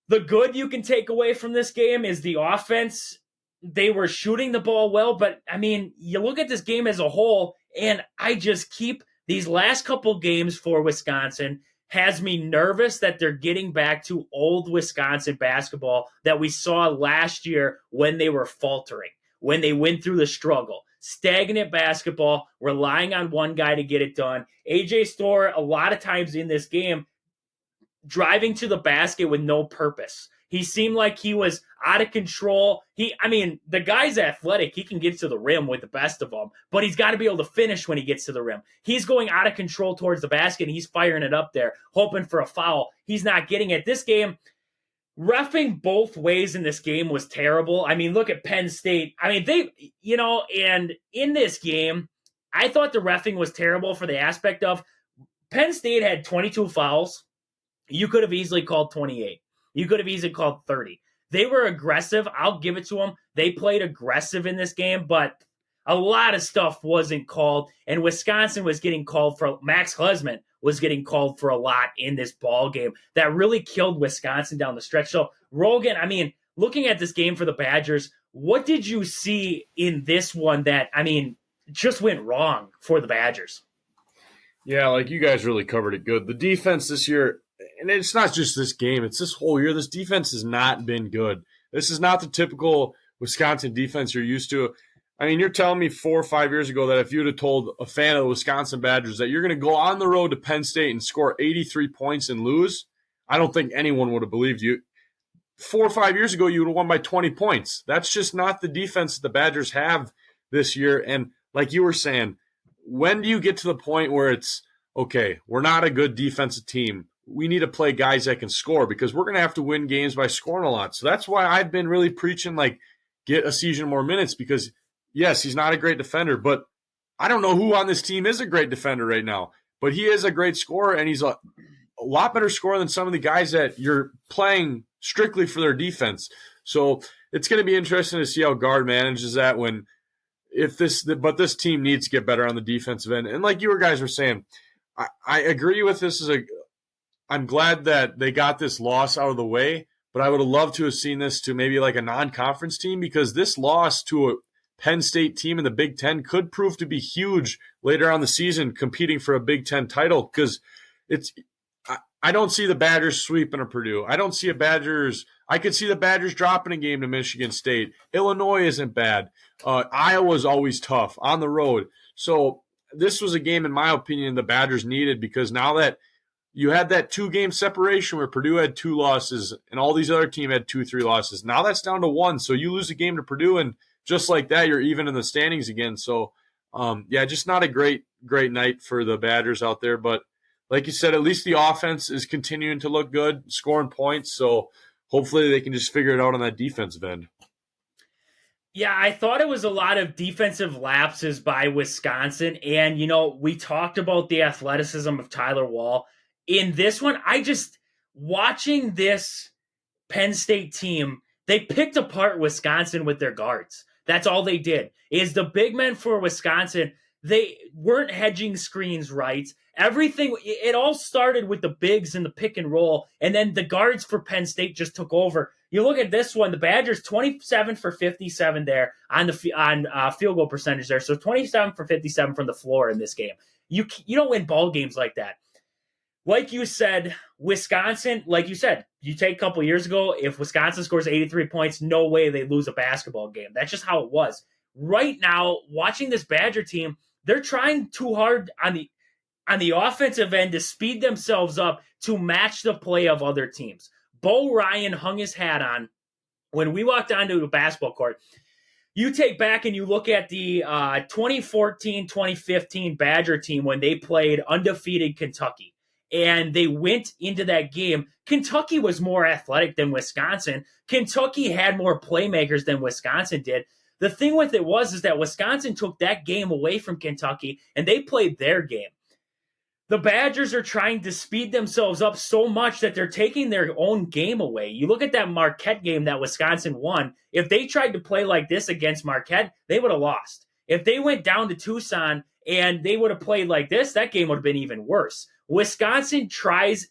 The good you can take away from this game is the offense. They were shooting the ball well, but, you look at this game as a whole, and I just keep these last couple games for Wisconsin has me nervous that they're getting back to old Wisconsin basketball that we saw last year when they were faltering, when they went through the struggle. Stagnant basketball, relying on one guy to get it done. AJ Storr, a lot of times in this game, driving to the basket with no purpose. He seemed like he was out of control. The guy's athletic. He can get to the rim with the best of them, but he's got to be able to finish when he gets to the rim. He's going out of control towards the basket, and he's firing it up there, hoping for a foul. He's not getting it. This game, reffing both ways in this game was terrible. Look at Penn State. And in this game, I thought the reffing was terrible for the aspect of Penn State had 22 fouls. You could have easily called 28. You could have easily called 30. They were aggressive. I'll give it to them. They played aggressive in this game, but a lot of stuff wasn't called, and Wisconsin was getting called for. Max Klesmit was getting called for a lot in this ball game that really killed Wisconsin down the stretch. So, Rogan, looking at this game for the Badgers, what did you see in this one that, just went wrong for the Badgers? Yeah, like you guys really covered it good. The defense this year, and it's not just this game, it's this whole year. This defense has not been good. This is not the typical Wisconsin defense you're used to. You're telling me 4 or 5 years ago that if you'd have told a fan of the Wisconsin Badgers that you're going to go on the road to Penn State and score 83 points and lose, I don't think anyone would have believed you. 4 or 5 years ago, you would have won by 20 points. That's just not the defense that the Badgers have this year. And like you were saying, when do you get to the point where it's, okay, we're not a good defensive team. We need to play guys that can score because we're going to have to win games by scoring a lot. So that's why I've been really preaching, get Essegian more minutes because, yes, he's not a great defender, but I don't know who on this team is a great defender right now. but he is a great scorer, and he's a lot better scorer than some of the guys that you're playing strictly for their defense. So it's going to be interesting to see how guard manages that but this team needs to get better on the defensive end. And like you guys were saying, I agree with this. I'm glad that they got this loss out of the way, but I would have loved to have seen this to maybe like a non-conference team, because this loss to a Penn State team in the Big Ten could prove to be huge later on the season, competing for a Big Ten title. Because I don't see the Badgers sweeping a Purdue. I could see the Badgers dropping a game to Michigan State. Illinois isn't bad. Iowa's always tough on the road. So this was a game, in my opinion, the Badgers needed, because now that you had that 2-game separation where Purdue had 2 losses and all these other teams had 2-3 losses. Now that's down to 1. So you lose a game to Purdue, and just like that, you're even in the standings again. So, just not a great night for the Badgers out there. But like you said, at least the offense is continuing to look good, scoring points. So hopefully they can just figure it out on that defensive end. Yeah, I thought it was a lot of defensive lapses by Wisconsin. And, we talked about the athleticism of Tyler Wall. In this one, watching this Penn State team, they picked apart Wisconsin with their guards. That's all they did. Is the big men for Wisconsin, they weren't hedging screens right. Everything, it all started with the bigs and the pick and roll, and then the guards for Penn State just took over. You look at this one, the Badgers 27 for 57 there on field goal percentage there. So 27 for 57 from the floor in this game. You don't win ball games like that. Like you said, Wisconsin, you take a couple years ago, if Wisconsin scores 83 points, no way they lose a basketball game. That's just how it was. Right now, watching this Badger team, they're trying too hard on the offensive end to speed themselves up to match the play of other teams. Bo Ryan hung his hat on when we walked onto a basketball court. You take back and you look at the 2014-2015 Badger team when they played undefeated Kentucky. And they went into that game. Kentucky was more athletic than Wisconsin. Kentucky had more playmakers than Wisconsin did. The thing with it is that Wisconsin took that game away from Kentucky, and they played their game. The Badgers are trying to speed themselves up so much that they're taking their own game away. You look at that Marquette game that Wisconsin won. If they tried to play like this against Marquette, they would have lost. If they went down to Tucson and they would have played like this, that game would have been even worse. Wisconsin tries,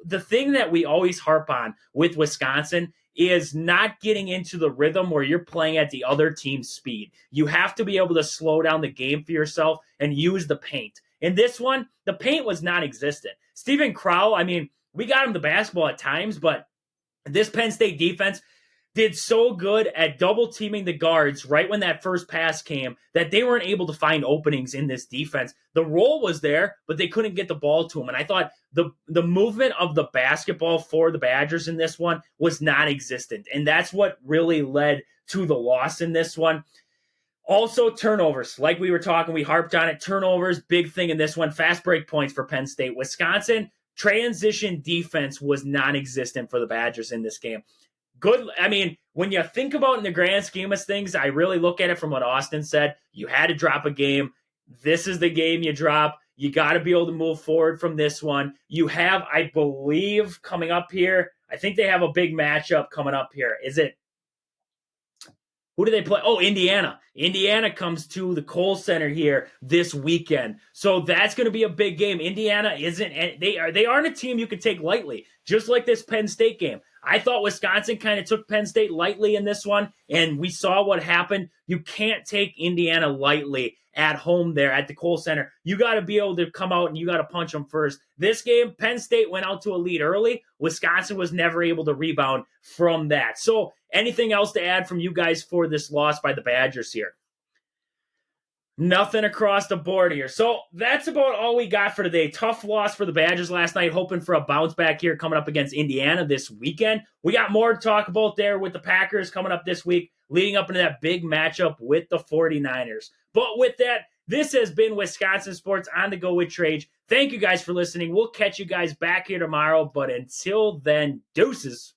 the thing that we always harp on with Wisconsin is not getting into the rhythm where you're playing at the other team's speed. You have to be able to slow down the game for yourself and use the paint. In this one, the paint was non-existent. Stephen Crowell, we got him the basketball at times, but this Penn State defense did so good at double teaming the guards right when that first pass came that they weren't able to find openings in this defense. The roll was there, but they couldn't get the ball to them. And I thought the movement of the basketball for the Badgers in this one was non-existent. And that's what really led to the loss in this one. Also, turnovers. Like we were talking, we harped on it. Turnovers, big thing in this one. Fast break points for Penn State. Wisconsin, transition defense was non-existent for the Badgers in this game. Good. When you think about in the grand scheme of things, I really look at it from what Austin said. You had to drop a game. This is the game you drop. You got to be able to move forward from this one. You have, I believe, coming up here, I think they have a big matchup coming up here. Who do they play? Oh, Indiana. Indiana comes to the Kohl Center here this weekend. So that's going to be a big game. Indiana they aren't a team you can take lightly, just like this Penn State game. I thought Wisconsin kind of took Penn State lightly in this one, and we saw what happened. You can't take Indiana lightly at home there at the Kohl Center. You got to be able to come out and you got to punch them first. This game, Penn State went out to a lead early. Wisconsin was never able to rebound from that. So anything else to add from you guys for this loss by the Badgers here? Nothing across the board here. So that's about all we got for today. Tough loss for the Badgers last night, hoping for a bounce back here coming up against Indiana this weekend. We got more to talk about there with the Packers coming up this week, leading up into that big matchup with the 49ers. But with that, this has been Wisconsin Sports on the Go with Trage. Thank you guys for listening. We'll catch you guys back here tomorrow. But until then, deuces.